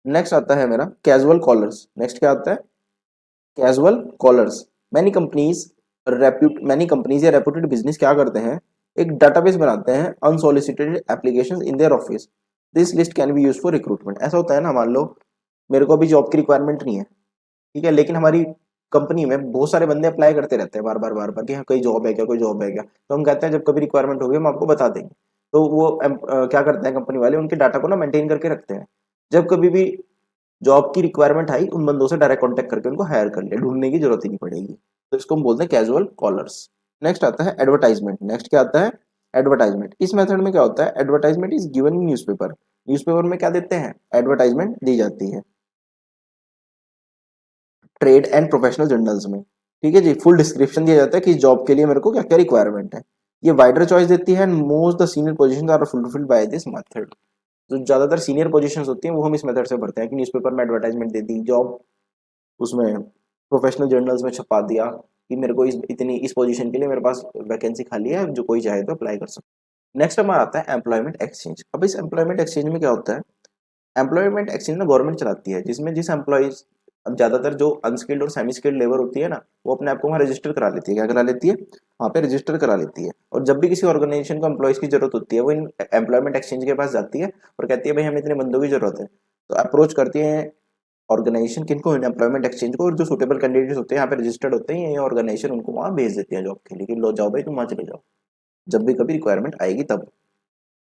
नेक्स्ट आता है मेरा कैजुअल कॉलर्स। नेक्स्ट क्या आता है? Casual callers. मैनी कंपनीज या रेप्यूटेड बिजनेस क्या करते हैं, एक डाटाबेस बनाते हैं unsolicited applications in their office. This list can be use for recruitment. ऐसा होता है ना, मान लो मेरे को अभी जॉब की रिक्वायरमेंट नहीं है, ठीक है, लेकिन हमारी कंपनी में बहुत सारे बंदे अप्लाई करते रहते हैं बार बार बार बार कि हाँ कोई जॉब है क्या, कोई जॉब है क्या, तो हम कहते हैं जब कभी रिक्वायरमेंट होगी हम आपको बता देंगे। तो वो क्या करते हैं कंपनी वाले, उनके डाटा को ना मेंटेन करके रखते हैं। जब कभी भी जॉब की रिक्वायरमेंट आई, उन बंदों से डायरेक्ट कांटेक्ट करके उनको हायर कर लिया, ढूंढने की जरूरत ही नहीं पड़ेगी। तो इसको हम बोलते हैं कैजुअल कॉलर्स। नेक्स्ट आता है एडवर्टाइजमेंट। नेक्स्ट क्या आता है? एडवर्टाइजमेंट। इस मेथड में क्या होता है, advertisement is given in newspaper. Newspaper में क्या देते हैं, एडवर्टाइजमेंट दी जाती है ट्रेड एंड प्रोफेशनल जर्नल्स में। ठीक है जी, फुल डिस्क्रिप्शन दिया जाता है कि जॉब के लिए मेरे को क्या क्या रिक्वायरमेंट है। ये वाइडर चॉइस देती है, most the senior positions are fulfilled by this method. जो ज्यादातर सीनियर पोजीशंस होती हैं वो हम इस मेथड से भरते हैं कि न्यूज़पेपर में एडवर्टाइजमेंट दे दी, जॉब उसमें प्रोफेशनल जर्नल्स में छपा दिया कि मेरे को इस पोजीशन के लिए मेरे पास वैकेंसी खाली है, जो कोई चाहे तो अप्लाई कर सकता। नेक्स्ट हमारा आता है एम्प्लॉयमेंट एक्सचेंज। अब इस एम्प्लॉयमेंट एक्सचेंज में क्या होता है, एम्प्लॉयमेंट एक्सचेंज ना गवर्नमेंट चलाती है, जिसमें जिस एम्प्लॉयज, अब ज्यादातर जो अनस्किल्ड और सेमी स्किल्ड लेबर होती है ना, वो अपने आप को वहाँ रजिस्टर करा लेती है। क्या करा लेती है? वहाँ पे रजिस्टर करा लेती है। और जब भी किसी ऑर्गेनाइजेशन को एम्प्लॉयज की जरूरत होती है, वो इन एम्प्लॉयमेंट एक्सचेंज के पास जाती है और कहती है भाई हमें इतने बंदों की जरूरत है। तो अप्रोच करती है ऑर्गेनाइजेशन किनको, एम्प्लॉयमेंट एक्सचेंज को, और जो सुटेबल कैंडिडेट्स होते हैं यहाँ पे रजिस्टर्ड होते हैं, ये ऑर्गेनाइजेशन उनको वहाँ भेज देती है जॉब के लिए कि लो जाओ भाई तुम वहाँ चले जाओ, जब भी कभी रिक्वायरमेंट आएगी तब।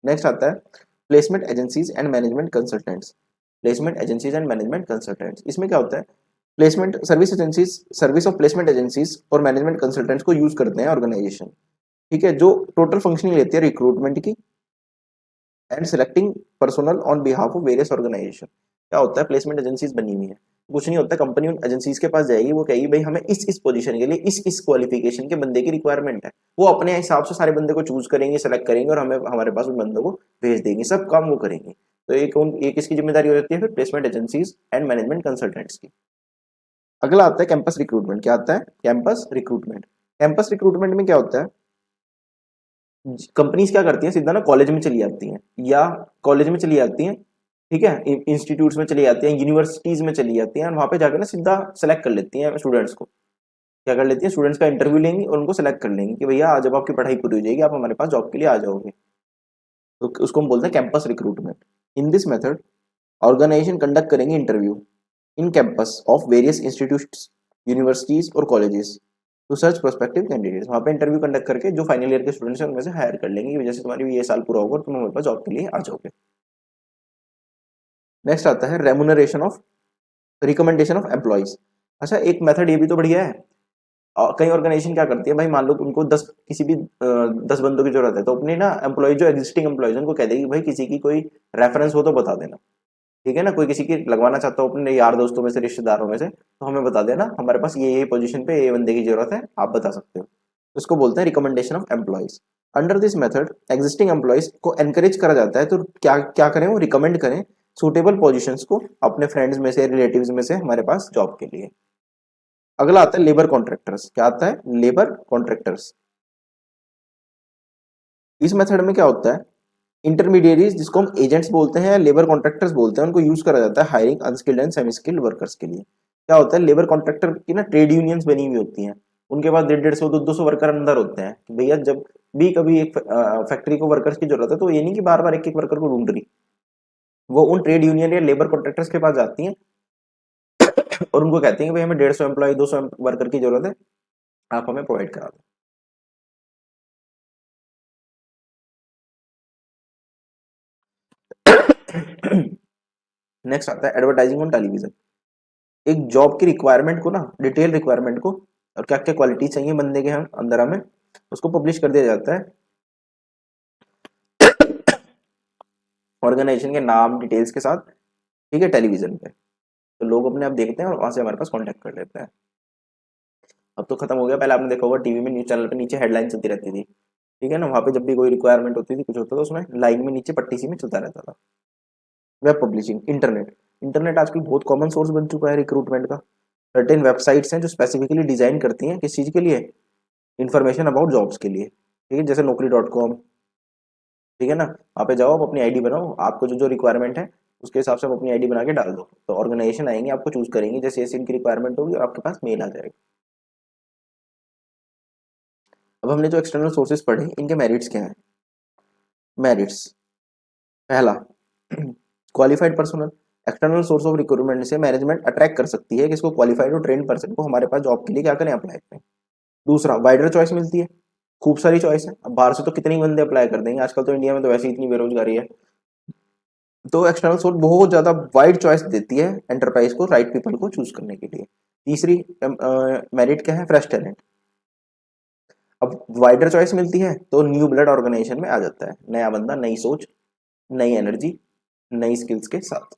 नेक्स्ट आता है placement agencies and management consultants. Placement agencies and management consultants, इसमें क्या होता है, placement service agencies, service of placement agencies और मैनेजमेंट कंसल्टेंट्स को यूज करते हैं ऑर्गेनाइजेशन। ठीक है, जो टोटल फंक्शनिंग लेती है रिक्रूटमेंट की and selecting personnel on behalf of various organisation. क्या होता है, प्लेसमेंट एजेंसीज बनी हुई है, कुछ नहीं होता, कंपनी उन एजेंसीज के पास जाएगी, वो कहेगी भाई हमें इस पोजीशन के लिए इस क्वालिफिकेशन के बंदे की रिक्वायरमेंट है, वो अपने हिसाब से सारे बंदे को चूज करेंगे, सेलेक्ट करेंगे और हमें हमारे पास उन बंदों को भेज देंगे, सब काम वो करेंगे। तो एक इसकी जिम्मेदारी हो जाती है फिर placement agencies and management consultants की। अगला आता है कैंपस रिक्रूटमेंट। क्या आता है? Campus recruitment. कैंपस रिक्रूटमेंट में क्या होता है, कंपनीज क्या करती हैं, सीधा ना कॉलेज में चली जाती हैं, या कॉलेज में चली जाती हैं, ठीक है, इंस्टीट्यूट्स में चली जाती हैं, यूनिवर्सिटीज में चली जाती हैं, और वहां पे जाकर ना सीधा सेलेक्ट कर लेती हैं स्टूडेंट्स को। क्या कर लेती हैं, स्टूडेंट्स का इंटरव्यू लेंगी और उनको सेलेक्ट कर लेंगी कि भैया जब आपकी पढ़ाई पूरी हो जाएगी आप हमारे पास जॉब के लिए आ जाओगे। तो उसको हम बोलते हैं campus recruitment. In this method organization conduct करेंगे interview in campus of various institutes, universities और colleges to search prospective candidates. वहाँ पे इंटरव्यू कंडक्ट करके जो फाइनल ईयर के स्टूडेंट्स हैं उनमें से हायर कर लेंगे कि जैसे तुम्हारी ये साल पूरा होगा और तुम हमारे पास जॉब के लिए आ जाओगे। नेक्स्ट आता है remuneration of recommendation of employees. अच्छा, एक मेथड ये भी तो बढ़िया है। कई ऑर्गेनाइजेशन क्या करती है भाई, मान लो उनको 10 बंदों की जरूरत है, तो अपने ना एम्प्लॉय, जो एग्जिस्टिंग एम्प्लॉयज उनको कह देगी भाई किसी की कोई रेफरेंस हो तो बता देना। ठीक है ना, कोई किसी की लगवाना चाहता हो अपने यार दोस्तों में से, रिश्तेदारों में से, तो हमें बता देना हमारे पास ये पोजीशन पे ये बंदे की जरूरत है, आप बता सकते हो। इसको बोलते हैं recommendation of employees. Under this method existing employees को एनकरेज करा जाता है, तो क्या क्या करें, वो रिकमेंड करें सुटेबल पोजीशंस को अपने फ्रेंड्स में से, रिलेटिव्स में से हमारे पास जॉब के लिए। अगला आता है लेबर कॉन्ट्रैक्टर्स। क्या आता है? Labour contractors. इस मेथड में क्या होता है, इंटरमीडिएरीज जिसको हम एजेंट्स बोलते हैं, लेबर कॉन्ट्रैक्टर्स बोलते हैं, उनको यूज करा जाता है hiring unskilled and semi skilled workers के लिए। क्या होता है, लेबर कॉन्ट्रैक्टर की ना ट्रेड यूनियंस बनी हुई होती हैं, उनके पास 150 200 वर्कर अंदर होते हैं कि भैया जब भी कभी एक फैक्ट्री को वर्कर्स की जरूरत है, तो ये नहीं कि बार बार एक एक वर्कर को ढूंढ रही, वो उन ट्रेड यूनियन या लेबर कॉन्ट्रैक्टर्स के पास जाती हैं और उनको कहती हैं कि भाई हमें 150 एम्प्लॉय 200 वर्कर की जरूरत है, आप हमें प्रोवाइड करा दो। नेक्स्ट आता है एडवर्टाइजिंग ऑन टेलीविजन। एक जॉब की रिक्वायरमेंट को ना, डिटेल रिक्वायरमेंट को, और क्या क्या क्वालिटी चाहिए बंदे के हम अंदर हमें, उसको पब्लिश कर दिया जाता है ऑर्गेनाइजेशन के नाम डिटेल्स के साथ, ठीक है, टेलीविजन पे। तो लोग अपने आप देखते हैं और वहां से हमारे पास कांटेक्ट कर लेते हैं। अब तो खत्म हो गया, पहले आपने देखा होगा टीवी में न्यूज चैनल पे नीचे हेडलाइन चलती रहती थी, ठीक है ना, वहां पे जब भी कोई रिक्वायरमेंट होती थी, कुछ होता था, उसमें लाइन में नीचे पट्टी सी में चलता रहता था। Web publishing, internet. इंटरनेट आजकल बहुत कॉमन सोर्स बन चुका है रिक्रूटमेंट का। सर्टेन वेबसाइट्स हैं जो स्पेसिफिकली डिजाइन करती हैं किस चीज के लिए, इन्फॉर्मेशन अबाउट जॉब्स के लिए, ठीक है, जैसे नौकरी.com, ठीक है ना, वहाँ पे जाओ, आप अपनी आईडी बनाओ, आपको जो जो रिक्वायरमेंट है उसके हिसाब से आप अपनी आईडी बना के डाल दो, तो ऑर्गेनाइजेशन आएंगे, आपको चूज करेंगे जैसे जैसे इनकी रिक्वायरमेंट होगी और आपके पास मेल आ जाएगा। अब हमने जो एक्सटर्नल सोर्सेज पढ़े, इनके मेरिट्स क्या हैं? मेरिट्स, पहला qualified personal. External source of recruitment से मैनेजमेंट अट्रैक्ट कर सकती है कि इसको क्वालिफाइड और ट्रेन पर्सन को हमारे पास जॉब के लिए क्या करें, अप्लाई करें। दूसरा, वाइडर चॉइस मिलती है, खूब सारी चॉइस है, अब बाहर से तो कितने ही बंदे अप्लाई कर देंगे, आजकल तो इंडिया में तो वैसे ही इतनी बेरोजगारी है, तो एक्सटर्नल सोर्स बहुत ज्यादा वाइड चॉइस देती है एंटरप्राइज को राइट पीपल को चूज करने के लिए। तीसरी मेरिट क्या है, फ्रेश टैलेंट। अब वाइडर चॉइस मिलती है तो न्यू ब्लड ऑर्गेनाइजेशन में आ जाता है, नया बंदा, नई सोच, नई एनर्जी, नई स्किल्स के साथ।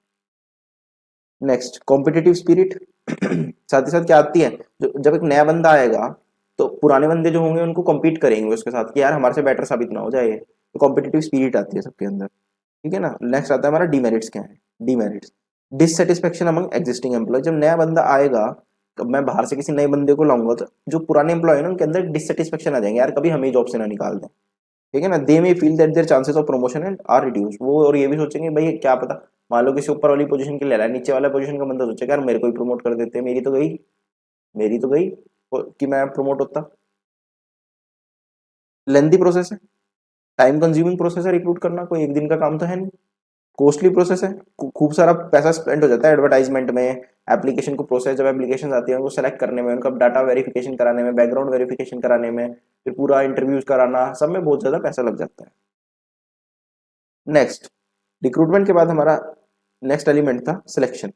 Next, competitive spirit. साथ ही साथ क्या आती है, जब एक नया बंदा आएगा तो पुराने बंदे जो होंगे उनको कम्पीट करेंगे उसके साथ कि यार हमारे से बेटर साबित ना हो जाए, तो कॉम्पिटिटिव स्पिरिट आती है सबके अंदर, ठीक है ना। नेक्स्ट आता है हमारा डीमेरिट्स। क्या है demerits? Dissatisfaction among existing employee. जब नया बंदा आएगा, कब मैं बाहर से किसी नए बंदे को लाऊंगा, तो जो पुराने एम्प्लॉय है ना उनके अंदर डिससेटिस्फेक्शन आ जाएंगे, यार कभी हमें जॉब से ना निकाल दें, ठीक है ना। They may feel that their chances of promotion and are reduce. वो और ये भी सोचेंगे भाई क्या पता, मान लो किसी ऊपर वाली पोजीशन के ले रहा है, नीचे वाला पोजीशन का बंदा सोचेगा यार मेरे को ही प्रमोट कर देते, मेरी तो गई कि मैं प्रमोट होता। लेंथी प्रोसेस है, टाइम कंज्यूमिंग प्रोसेस है, रिक्रूट करना कोई एक दिन का काम तो है नहीं। कॉस्टली प्रोसेस है, खूब सारा पैसा स्पेंड हो जाता है एडवर्टाइजमेंट में, एप्लीकेशन को प्रोसेस, जब एप्लीकेशन आती है उनको सेलेक्ट करने में, उनका डाटा वेरिफिकेशन कराने में, बैकग्राउंड वेरिफिकेशन कराने में, फिर पूरा इंटरव्यूज कराना, सब में बहुत ज्यादा पैसा लग जाता है। नेक्स्ट, रिक्रूटमेंट के बाद हमारा नेक्स्ट एलिमेंट था selection.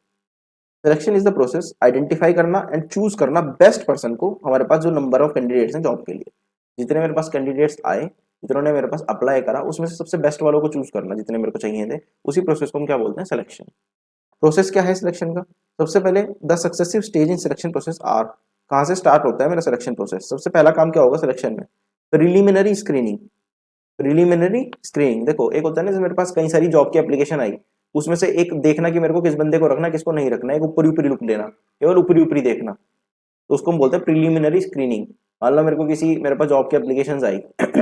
Selection is the process identify करना एंड चूज करना बेस्ट पर्सन को, हमारे पास जो नंबर ऑफ कैंडिडेट्स हैं जॉब के लिए, जितने मेरे पास कैंडिडेट्स आए, जिन्होंने मेरे पास अप्लाई करा, उसमें से सबसे बेस्ट वालों को चूज करना जितने मेरे को चाहिए थे, उसी प्रोसेस को हम क्या बोलते हैं, सिलेक्शन। प्रोसेस क्या है सिलेक्शन का? सबसे पहले the successive stage in selection process are. कहाँ से स्टार्ट होता है मेरा सिलेक्शन प्रोसेस? सबसे पहला काम क्या होगा सिलेक्शन में? Preliminary screening. प्रिलिमिनरी स्क्रीनिंग, देखो एक होता है ना जैसे मेरे पास कई सारी जॉब की एप्लीकेशन आई, उसमें से एक देखना कि मेरे को किस बंदे को रखना किसको नहीं रखना, एक ऊपरी ऊपरी लुक लेना, केवल ऊपरी ऊपरी देखना, तो उसको हम बोलते हैं प्रिलिमिनरी स्क्रीनिंग। मान लो मेरे पास जॉब की एप्लीकेशन आई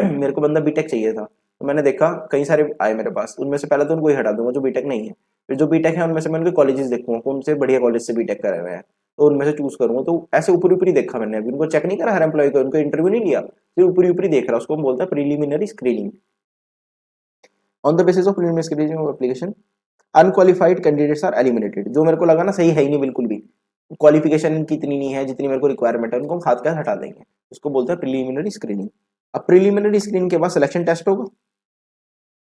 मेरे को बंदा बीटेक चाहिए था, तो मैंने देखा कई सारे आए मेरे पास, उनमें से पहले तो उनको ही हटा दूंगा जो बीटेक नहीं है, फिर जो बीटेक है उनमें से मैं उनके कॉलेजेस देखूंगा कौन से बढ़िया कॉलेज से बीटेक करे हुए हैं, तो उनमें से चूज करूंगा। तो ऐसे ऊपरी ऊपरी देखा मैंने, अभी उनको चेक नहीं करा हर एम्प्लॉय को, उनको इंटरव्यू नहीं लिया, फिर ऊपरी ऊपरी देख रहा, उसको हम बोलते हैं preliminary screening. On the basis of preliminary screening of application unqualified candidates are eliminated. जो मेरे को लगा ना सही है ही नहीं बिल्कुल भी, क्वालिफिकेशन इनकी इतनी नहीं है जितनी मेरे को रिक्वायरमेंट है, उनको हम हाथ का हटा देंगे, उसको बोलते हैं प्रीलिमिनरी स्क्रीनिंग। अब प्रीलिमिनरी स्क्रीनिंग के बाद सिलेक्शन टेस्ट होगा,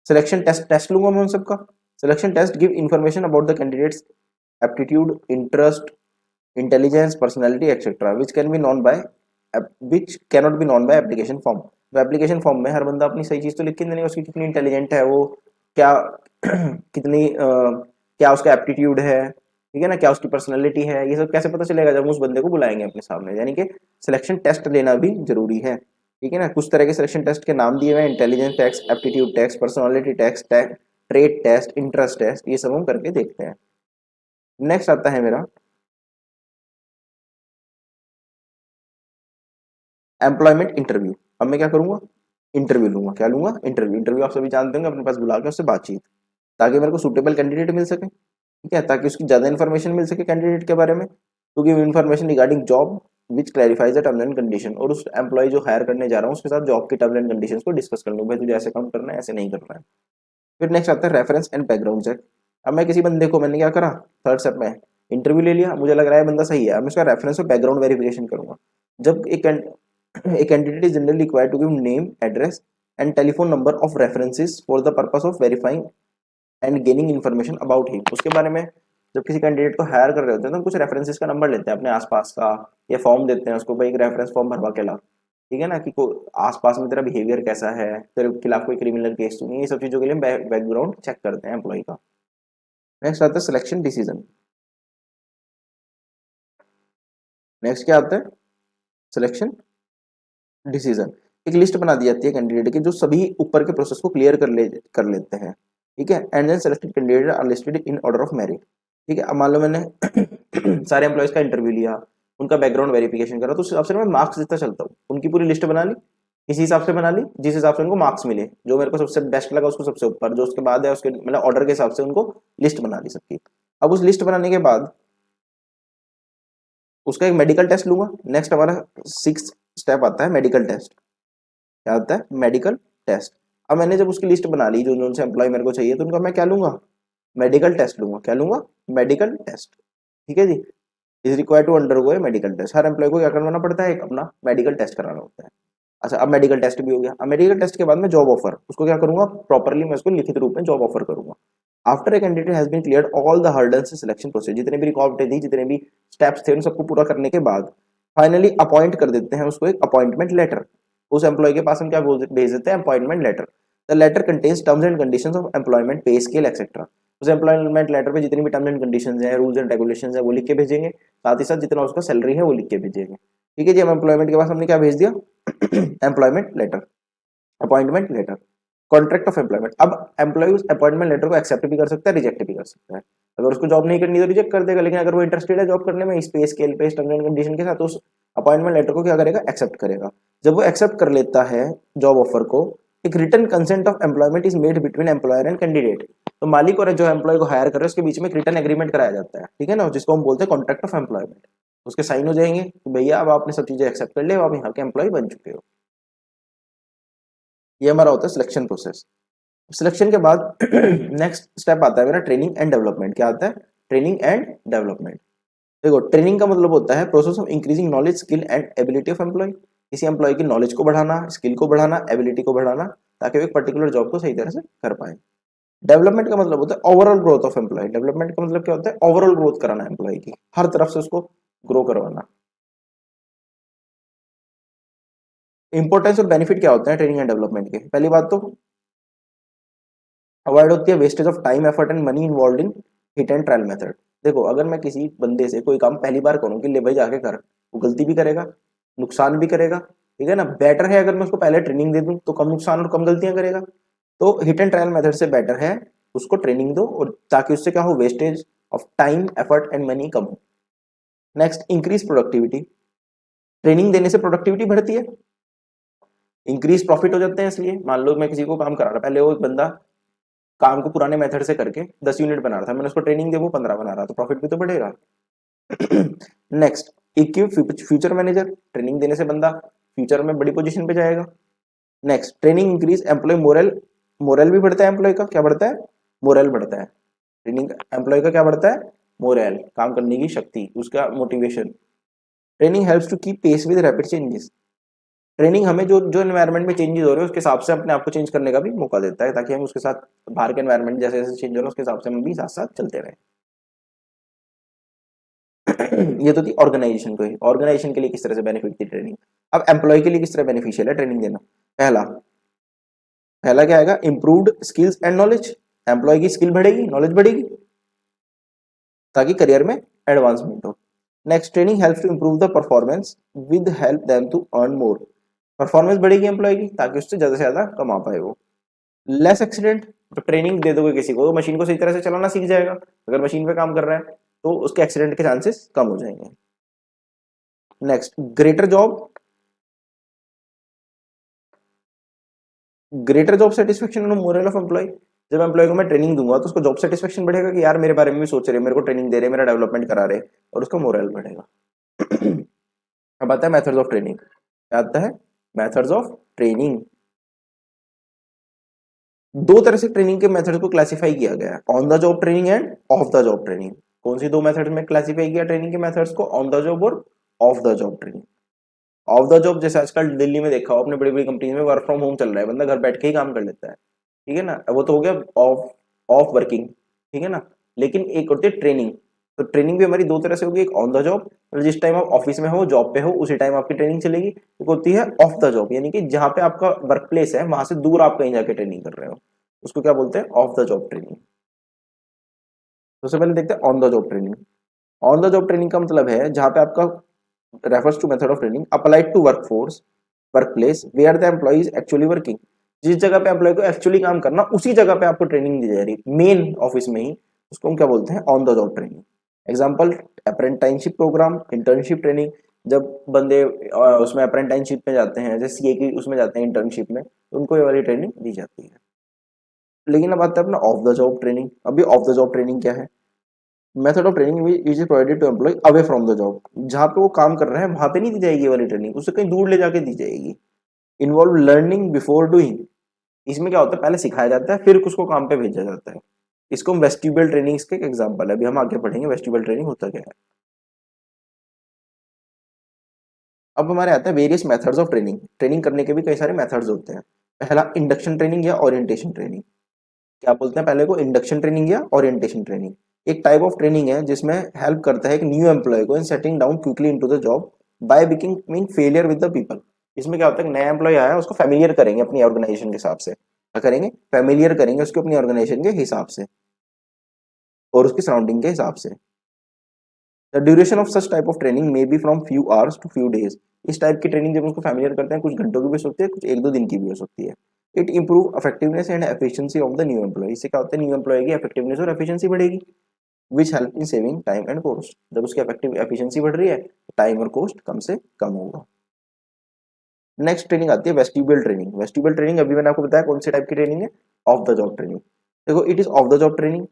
सिलेक्शन टेस्ट टेस्ट लूंगा मैं उन सबका। Selection test give information about the candidates aptitude, interest, intelligence, personality etcetera which can be known by which cannot be known by application form. तो application form में हर बंदा अपनी सही चीज तो लिख के नहीं, उसकी कितनी इंटेलिजेंट है वो, क्या कितनी क्या उसका एप्टीट्यूड है, ठीक है ना, क्या उसकी पर्सनैलिटी है, ये सब कैसे पता चलेगा? जब उस बंदे को बुलाएंगे अपने सामने, यानी कि सिलेक्शन टेस्ट लेना भी जरूरी है। ठीक है ना। कुछ तरह के सिलेक्शन टेस्ट के नाम दिए हुए हैं, intelligence test, aptitude test, personality test, trade test, interest test, ये सब हम करके देखते हैं। नेक्स्ट आता है मेरा एम्प्लॉयमेंट इंटरव्यू। अब मैं क्या करूंगा, इंटरव्यू लूंगा। क्या लूंगा, इंटरव्यू। इंटरव्यू आप सभी जानते होंगे, अपने पास बुला के उससे बातचीत, ताकि मेरे को सूटेबल कैंडिडेट मिल सके, ठीक है, ताकि उसकी ज़्यादा इन्फॉर्मेशन मिल सके कैंडिडेट के बारे में, क्योंकि information regarding job which clarifies the terms and condition, और उस एम्प्लॉय जो हायर करने जा रहा हूँ उसके साथ जॉब के टर्म्स एंड कंडीशंस को डिस्कस कर लूँ, भाई तुझे ऐसे काम करना है, ऐसे नहीं करना है। फिर नेक्स्ट आता है रेफरेंस एंड बैकग्राउंड चेक। अब मैं किसी बंदे को, मैंने क्या करा, थर्ड स्टेप में इंटरव्यू ले लिया, मुझे लग रहा है बंदा सही है, अब मैं उसका रेफरेंस और बैकग्राउंड वेरिफिकेशन करूंगा। जब एक candidate is generally required to give name, address and telephone number of references for the purpose of verifying and gaining information about him. उसके बारे में जब किसी कैंडिडेट को हायर कर रहे होते हैं तो कुछ रेफरेंसेस का नंबर लेते हैं अपने आसपास का, या फॉर्म देते हैं उसको, भाई एक रेफरेंस फॉर्म भरवा के ला, ठीक है ना, कि आसपास में तेरा बिहेवियर कैसा है, तेरे खिलाफ कोई क्रिमिनल केस तो नहीं, ये सब चीज़ों के लिए बैकग्राउंड चेक करते हैं एम्प्लॉय का। नेक्स्ट आता है सिलेक्शन डिसीजन। नेक्स्ट क्या आता है, सिलेक्शन डिसीजन। एक लिस्ट बना दी जाती है कैंडिडेट की जो सभी ऊपर के प्रोसेस को क्लियर कर लेते हैं, ठीक है, and then selected candidate are listed in order of merit. ठीक है, अब मान लो मैंने सारे एम्प्लॉयज का इंटरव्यू लिया, उनका बैकग्राउंड वेरिफिकेशन करा, तो उस हिसाब से मैं मार्क्स देता चलता हूँ, उनकी पूरी लिस्ट बना ली, इसी हिसाब से बना ली जिस हिसाब से उनको मार्क्स मिले, जो मेरे को सबसे बेस्ट लगा उसको सबसे ऊपर, जो उसके बाद है उसके मतलब ऑर्डर के हिसाब से उनको लिस्ट बना दी सबकी। अब उस लिस्ट बनाने के बाद उसका एक मेडिकल टेस्ट लूंगा। नेक्स्ट हमारा 6 स्टेप आता है मेडिकल टेस्ट। क्या होता है, मेडिकल टेस्ट। अब मैंने जब उसकी लिस्ट बना ली जो जो से एम्प्लॉय मेरे को चाहिए, तो उनका मैं क्या लूंगा, मेडिकल टेस्ट लूंगा। क्या लूंगा, मेडिकल टेस्ट। ठीक है जी, is required to undergo a medical test. हर एम्प्लॉय को क्या करवाना पड़ता है, एक अपना मेडिकल टेस्ट कराना होता है। अच्छा, अब मेडिकल टेस्ट भी हो गया। अब मेडिकल टेस्ट के बाद मैं जॉब ऑफर, उसको क्या करूंगा, प्रॉपरली मैं उसको लिखित रूप में जॉब ऑफर करूंगा। After a candidate has been cleared all the hurdles selection process, जितने भी रिकॉर्ड थी, जितने भी स्टेप्स थे, उन सबको पूरा करने के बाद फाइनली अपॉइंट कर देते हैं उसको एक अपॉइंटमेंट लेटर। उस एम्प्लॉय के पास हम क्या भेज देते हैं, appointment letter. The letter contains terms and conditions of employment, pay scale etcetera. उस एम्प्लॉयमेंट लेटर पे जितनी भी टर्म्स एंड कंडीशंस हैं, रूल्स एंड रेगुलेशंस हैं, वो लिख के भेजेंगे, साथ ही साथ जितना उसका सैलरी है वो लिख के भेजेंगे। ठीक है जी, हम एम्प्लॉयमेंट के पास हमने क्या भेज दिया, employment letter, appointment letter, contract of employment. अब एम्प्लॉय उस अपॉइंटमेंट लेटर को एक्सेप्ट भी कर सकता है, रिजेक्ट भी कर सकता है। अगर उसको जॉब नहीं करनी तो रिजेक्ट कर देगा, लेकिन अगर वो इंटरेस्टेड है जॉब करने में, इस पे स्केल पे टर्म्स एंड कंडीशन के साथ, तो उस अपॉइंटमेंट लेटर को क्या करेगा, एक्सेप्ट करेगा। जब वो एक्सेप्ट कर लेता है जॉब ऑफर को, एक written consent of employment is made between employer and candidate. तो मालिक और जो एम्प्लॉय को हायर कर रहे हैं उसके बीच में एक रिटन एग्रीमेंट कराया जाता है, ठीक है ना, जिसको हम बोलते हैं कॉन्ट्रैक्ट ऑफ एम्प्लॉयमेंट। उसके साइन हो जाएंगे कि भैया अब आपने सब चीजें एक्सेप्ट कर ले, आप यहाँ के एम्प्लॉय बन चुके हो। ये हमारा होता है सिलेक्शन प्रोसेस। सिलेक्शन के बाद नेक्स्ट स्टेप आता है मेरा ट्रेनिंग एंड डेवलपमेंट। क्या आता है, ट्रेनिंग एंड डेवलपमेंट। देखो, ट्रेनिंग का मतलब होता है process of increasing knowledge, skill and ability of employee. किसी एम्प्लॉय की नॉलेज को बढ़ाना, स्किल को बढ़ाना, एबिलिटी को बढ़ाना, ताकि वो एक पर्टिकुलर जॉब को सही तरह से कर पाए। डेवलपमेंट का मतलब होता है overall growth of employee. Development का मतलब क्या होता है, ओवरऑल ग्रोथ कराना एम्प्लॉय की, हर तरफ से उसको ग्रो करवाना। इंपॉर्टेंस और बेनिफिट क्या होते हैं ट्रेनिंग एंड डेवलपमेंट के, पहली बात तो अवॉइड होती है wastage of time, effort and money involve in heat and trial method. देखो, अगर मैं किसी बंदे से कोई काम पहली बार करूँ कि ले भाई जाके कर, वो गलती भी करेगा, नुकसान भी करेगा, ठीक है ना। बेटर है अगर मैं उसको पहले ट्रेनिंग दे दूं तो कम नुकसान और कम गलतियां करेगा। तो हिट एंड ट्रायल मेथड से बेटर है उसको ट्रेनिंग दो, और ताकि उससे क्या हो, wastage of time, effort and money कम हो। Next, increase productivity. ट्रेनिंग देने से प्रोडक्टिविटी बढ़ती है, इंक्रीज प्रॉफिट हो जाते हैं। इसलिए मान लो मैं किसी को काम करा रहा, पहले वो एक बंदा काम को पुराने मेथड से करके 10 यूनिट बना रहा था, मैंने उसको ट्रेनिंग दी, वो 15 बना रहा, तो प्रॉफिट भी तो बढ़ेगा। Next, equip future manager. Training देने से बंदा फ्यूचर में बड़ी पोजीशन पे जाएगा। Next, training increase employee morale. Morale भी बढ़ता है एम्प्लॉय का, क्या बढ़ता है, मोरल बढ़ता है। ट्रेनिंग एम्प्लॉय का क्या बढ़ता है, मोरल, काम करने की शक्ति, उसका motivation. Training helps to keep pace with rapid changes. Training हमें जो जो एनवायरनमेंट में चेंजेस हो रहे हैं उसके हिसाब से अपने आप को चेंज करने का भी मौका देता है, ताकि हम उसके साथ बाहर के एनवायरनमेंट जैसे जैसे चेंज हो रहा है उसके हिसाब से हम भी साथ साथ चलते रहें। ये तो थी ऑर्गेनाइजेशन को ही, ऑर्गेनाइजेशन के लिए किस तरह से बेनिफिट थी ट्रेनिंग। अब एम्प्लॉय के लिए किस तरह बेनिफिशियल है ट्रेनिंग देना। पहला पहला क्या आएगा, improved skills and knowledge. Employee की स्किल बढ़ेगी, नॉलेज बढ़ेगी, ताकि करियर में एडवांसमेंट हो। Next, training helps to improve the performance with help them to earn more. Performance बढ़ेगी एम्प्लॉय की ताकि उससे ज़्यादा से ज़्यादा कमा पाए वो। लेस एक्सीडेंट, तो ट्रेनिंग दे दोगे किसी को तो मशीन को सही तरह से चलाना सीख जाएगा। अगर मशीन पे काम कर रहा है तो उसके एक्सीडेंट के चांसेस कम हो जाएंगे। Next, greater job, greater job satisfaction and morale of employee. जब एम्प्लॉय को मैं ट्रेनिंग दूंगा तो उसको जॉब सेटिस्फेक्शन बढ़ेगा कि यार मेरे बारे में भी सोच रहे हैं, मेरे को ट्रेनिंग दे रहे हैं, मेरा डेवलपमेंट करा रहे हैं, और उसका मोरल बढ़ेगा। अब आता है मेथड्स ऑफ ट्रेनिंग। क्या आता है? Methods of training. दो तरह से ट्रेनिंग के मेथड्स को क्लासिफाई किया गया है, on the job training end of the job training. कौन सी दो मेथड्स में क्लासिफाई किया ट्रेनिंग के मेथड्स को? ऑन द जॉब और of the job training. Of the job जैसे आजकल दिल्ली में देखा हो अपने, बड़ी बड़ी कंपनी में वर्क फ्रॉम होम चल रहा है, बंदा घर बैठ के ही काम कर लेता है, ठीक है ना, वो तो हो गया ऑफ ऑफ वर्किंग, ठीक है ना। लेकिन एक होती है ट्रेनिंग। तो ट्रेनिंग भी हमारी दो तरह से होगी, एक ऑन द जॉब, जिस टाइम आप ऑफिस में हो, जॉब पे हो, उसी टाइम आपकी ट्रेनिंग चलेगी। एक होती है ऑफ द जॉब, यानी कि जहां पे आपका वर्क प्लेस है वहां से दूर आप कहीं जाके ट्रेनिंग कर रहे हो, उसको क्या बोलते हैं? Off the job training. तो सबसे पहले देखते हैं on the job training. On the job training का मतलब है जहां पे आपका refers to method of training applied to workforce workplace where the employee is actually working. जिस जगह पे एम्प्लॉय को एक्चुअली काम करना उसी जगह पे आपको ट्रेनिंग दी जा रही है, मेन ऑफिस में ही, उसको हम क्या बोलते हैं? On the job training. Example, apprenticeship program, internship training. जब बंदे उसमें अप्रेंटाइनशिप में जाते हैं, जैसे सीए की उसमें जाते हैं इंटर्नशिप में, तो उनको ये वाली ट्रेनिंग दी जाती है। लेकिन अब आता है अपना ऑफ द जॉब ट्रेनिंग। अभी ऑफ द जॉब ट्रेनिंग क्या है? Method of training is provided to employee away from the job. जहाँ पे वो काम कर रहे हैं वहां पे नहीं दी जाएगी ये वाली ट्रेनिंग, उससे कहीं दूर ले जाके दी जाएगी। Involve learning before doing. इसमें क्या होता है? पहले सिखाया जाता है फिर उसको काम पे भेजा जाता है। इसको हम वेस्टिबल ट्रेनिंग के एग्जाम्पल है, अभी हम आगे पढ़ेंगे वेस्टिबल ट्रेनिंग होता क्या है। अब हमारे आता है various methods of training. Training करने के भी कई सारे मेथड्स होते हैं। पहला, इंडक्शन ट्रेनिंग या ओरिएंटेशन ट्रेनिंग। क्या बोलते हैं पहले को? इंडक्शन ट्रेनिंग या ओरिएंटेशन ट्रेनिंग। एक टाइप ऑफ ट्रेनिंग है जिसमें हेल्प करता है एक न्यू एम्प्लॉय को in setting down quickly into the job by becoming failure with the people. इसमें क्या होता है? नया एम्प्लॉय आया उसको फेमिलियर करेंगे अपनी ऑर्गेनाइजेशन के हिसाब से। क्या करेंगे? फेमिलियर करेंगे उसको अपनी ऑर्गेनाइजेशन के हिसाब से और उसकी सराउंडिंग के हिसाब से। The duration of such type of training may be from few hours to few days. इस टाइप की ट्रेनिंग जब उसको फैमिलियर करते हैं कुछ घंटों की भी हो सकती है, कुछ एक दो दिन की भी हो सकती है। It improve effectiveness and efficiency of the new employ. इससे क्या होता है? न्यू एम्प्लॉय की इफेक्टिवनेस और एफिशिएंसी बढ़ेगी, which help in saving time and cost. जब उसकी इफेक्टिव एफिशिएंसी बढ़ रही है, टाइम और कॉस्ट कम से कम होगा। नेक्स्ट ट्रेनिंग आती है वेस्टिब्यूल ट्रेनिंग। वेस्टिब्यूल ट्रेनिंग अभी मैंने आपको बताया कौन सी टाइप की ट्रेनिंग है? Off the job training. देखो, it is off the job training.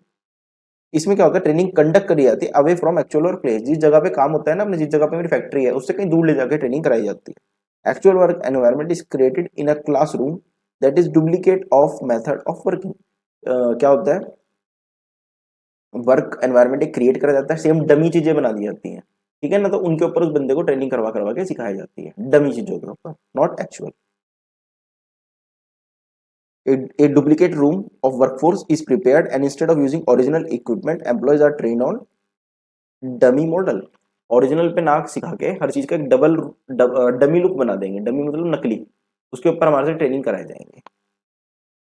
इसमें क्या होता है? ट्रेनिंग कंडक्ट करी जाती है away from actual work place. जिस जगह पे काम होता है ना, अपने जिस जगह पे मेरी फैक्ट्री है उससे कहीं दूर ले जाकर ट्रेनिंग कराई जाती है। Actual work environment is created in a classroom that is duplicate of method of working. क्या होता है? वर्क एनवायरनमेंट एक क्रिएट करा जाता है, सेम डमी चीजें बना दी जाती हैं, ठीक है ना। तो उनके ऊपर उस बंदे को ट्रेनिंग करवा करवा के सिखाई जाती है, डमी चीजों के ऊपर, not actual. A duplicate room of workforce is prepared and instead of using original equipment, employees are trained on dummy model. Original पे ना सिखा के हर चीज का एक डमी लुक बना देंगे। डमी मतलब नकली, उसके ऊपर हमारे से ट्रेनिंग कराए जाएंगे।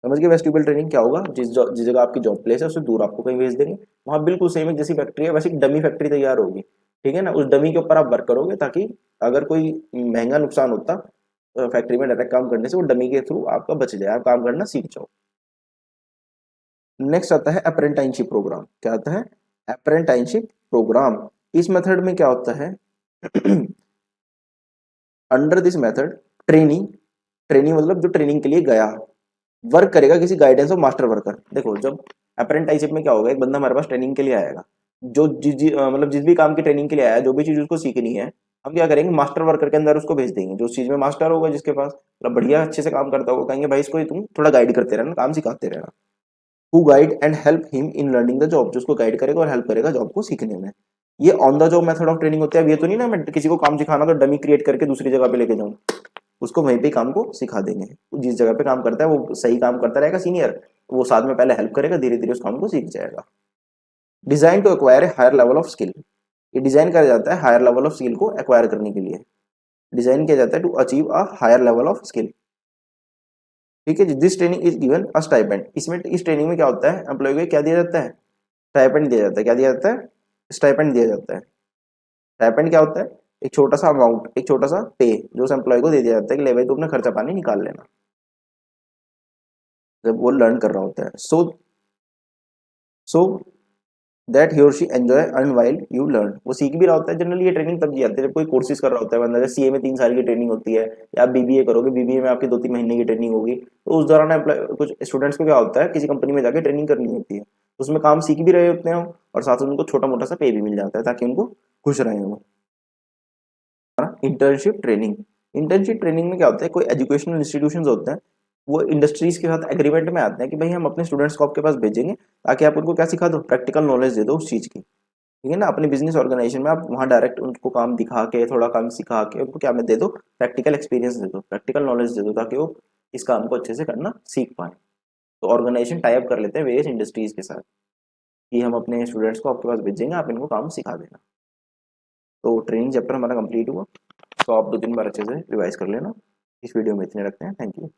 समझ गए वेस्टिबल ट्रेनिंग क्या होगा? जिस जगह आपकी जॉब प्लेस है उससे दूर आपको कहीं भेज देंगे, वहां बिल्कुल सेम है जैसी फैक्ट्री है वैसे एक डमी फैक्ट्री तैयार होगी, ठीक है ना। उस डमी के ऊपर आप वर्क करोगे ताकि अगर कोई महंगा नुकसान होता फैक्ट्री में डायरेक्ट काम करने से, वो डमी के थ्रू आपका बच जाए, आप काम करना सीख जाओ। नेक्स्ट आता है अप्रेंटाइनशिप प्रोग्राम। क्या आता है? अप्रेंटाइनशिप प्रोग्राम। इस मेथड में क्या होता है? Under this method training, training मतलब जो ट्रेनिंग के लिए गया, वर्क करेगा किसी गाइडेंस ऑफ मास्टर वर्कर। देखो, जब अप्रेंटाइनशिप में क्या होगा? एक बंदा हमारे पास ट्रेनिंग के लिए आएगा, जो मतलब जिस भी काम की ट्रेनिंग के लिए आया, जो भी चीज उसको सीखनी है, हम क्या करेंगे? मास्टर वर्कर के अंदर उसको भेज देंगे। जो उस चीज में मास्टर होगा, जिसके पास मतलब बढ़िया अच्छे से काम करता होगा, कहेंगे भाई इसको ही तुम थोड़ा गाइड करते रहना, काम सिखाते रहना। Who guide and help him in learning the job. जो उसको गाइड करेगा और हेल्प करेगा जॉब को सीखने में। ये on the job method of training होता है। अब ये तो नहीं ना मैं किसी को काम सिखाना तो डमी क्रिएट करके दूसरी जगह पे लेके जाऊं, उसको वहीं पे काम को सिखा देंगे। जिस जगह पे काम करता है वो सही काम करता रहेगा सीनियर, वो साथ में पहले हेल्प करेगा, धीरे धीरे उस काम को सीख जाएगा। Design to acquire a higher level of skill. ये डिजाइन करा जाता है हायर लेवल ऑफ स्किल को एक्वायर करने के लिए। डिजाइन किया जाता है to achieve a higher level of skill, ठीक है। This training is given a stipend. इसमें इस ट्रेनिंग में क्या होता है? एम्प्लॉय को क्या दिया जाता है? स्टाइपेंड दिया जाता है। क्या दिया जाता है? स्टाइपेंड दिया जाता है। स्टाइपेंड क्या होता है? एक छोटा सा अमाउंट, एक छोटा सा पे जो उस एम्प्लॉय को दे दिया जाता है कि ले भाई तू अपना खर्चा पानी निकाल लेना, जब वो लर्न कर रहा होता है। सो दैट ही और she enjoy earn while you learn, वो सीख भी रहा होता है। जनरली ये ट्रेनिंग तब दी जाती है जब कोई कोर्सेज कर रहा होता है बंदा, जैसे सीए में 3 साल की ट्रेनिंग होती है, या आप बीबीए करोगे, बीबीए में आपकी 2-3 महीने की ट्रेनिंग होगी, तो उस दौरान कुछ स्टूडेंट्स को क्या होता है, किसी कंपनी में जाकर ट्रेनिंग करनी होती है, उसमें काम सीख भी रहे होते हैं वो, और साथ में उनको छोटा मोटा सा पे भी मिल जाता है ताकि उनको खुश रहे वो। इंटर्नशिप ट्रेनिंग, इंटर्नशिप ट्रेनिंग में क्या होता है, कोई एजुकेशनल इंस्टीट्यूशंस होते हैं, वो इंडस्ट्रीज के साथ एग्रीमेंट में आते हैं कि भाई हम अपने स्टूडेंट्स को आपके पास भेजेंगे ताकि आप उनको क्या सिखा दो, प्रैक्टिकल नॉलेज दे दो उस चीज़ की, ठीक है ना। अपने बिजनेस ऑर्गेनाइजेशन में आप वहाँ डायरेक्ट उनको काम दिखा के, थोड़ा काम सिखा के उनको क्या में दे दो, प्रैक्टिकल एक्सपीरियंस दे दो, प्रैक्टिकल नॉलेज दे दो, ताकि वो इस काम को अच्छे से करना सीख पाए। तो ऑर्गेनाइजेशन टाई अप कर लेते हैं वेरियस इंडस्ट्रीज के साथ कि हम अपने स्टूडेंट्स को आपके पास भेजेंगे, आप इनको काम सिखा देना। तो ट्रेनिंग चैप्टर हमारा कंप्लीट हुआ, तो आप 2-3 बार अच्छे से रिवाइज कर लेना। इस वीडियो में इतने रखते हैं, थैंक यू।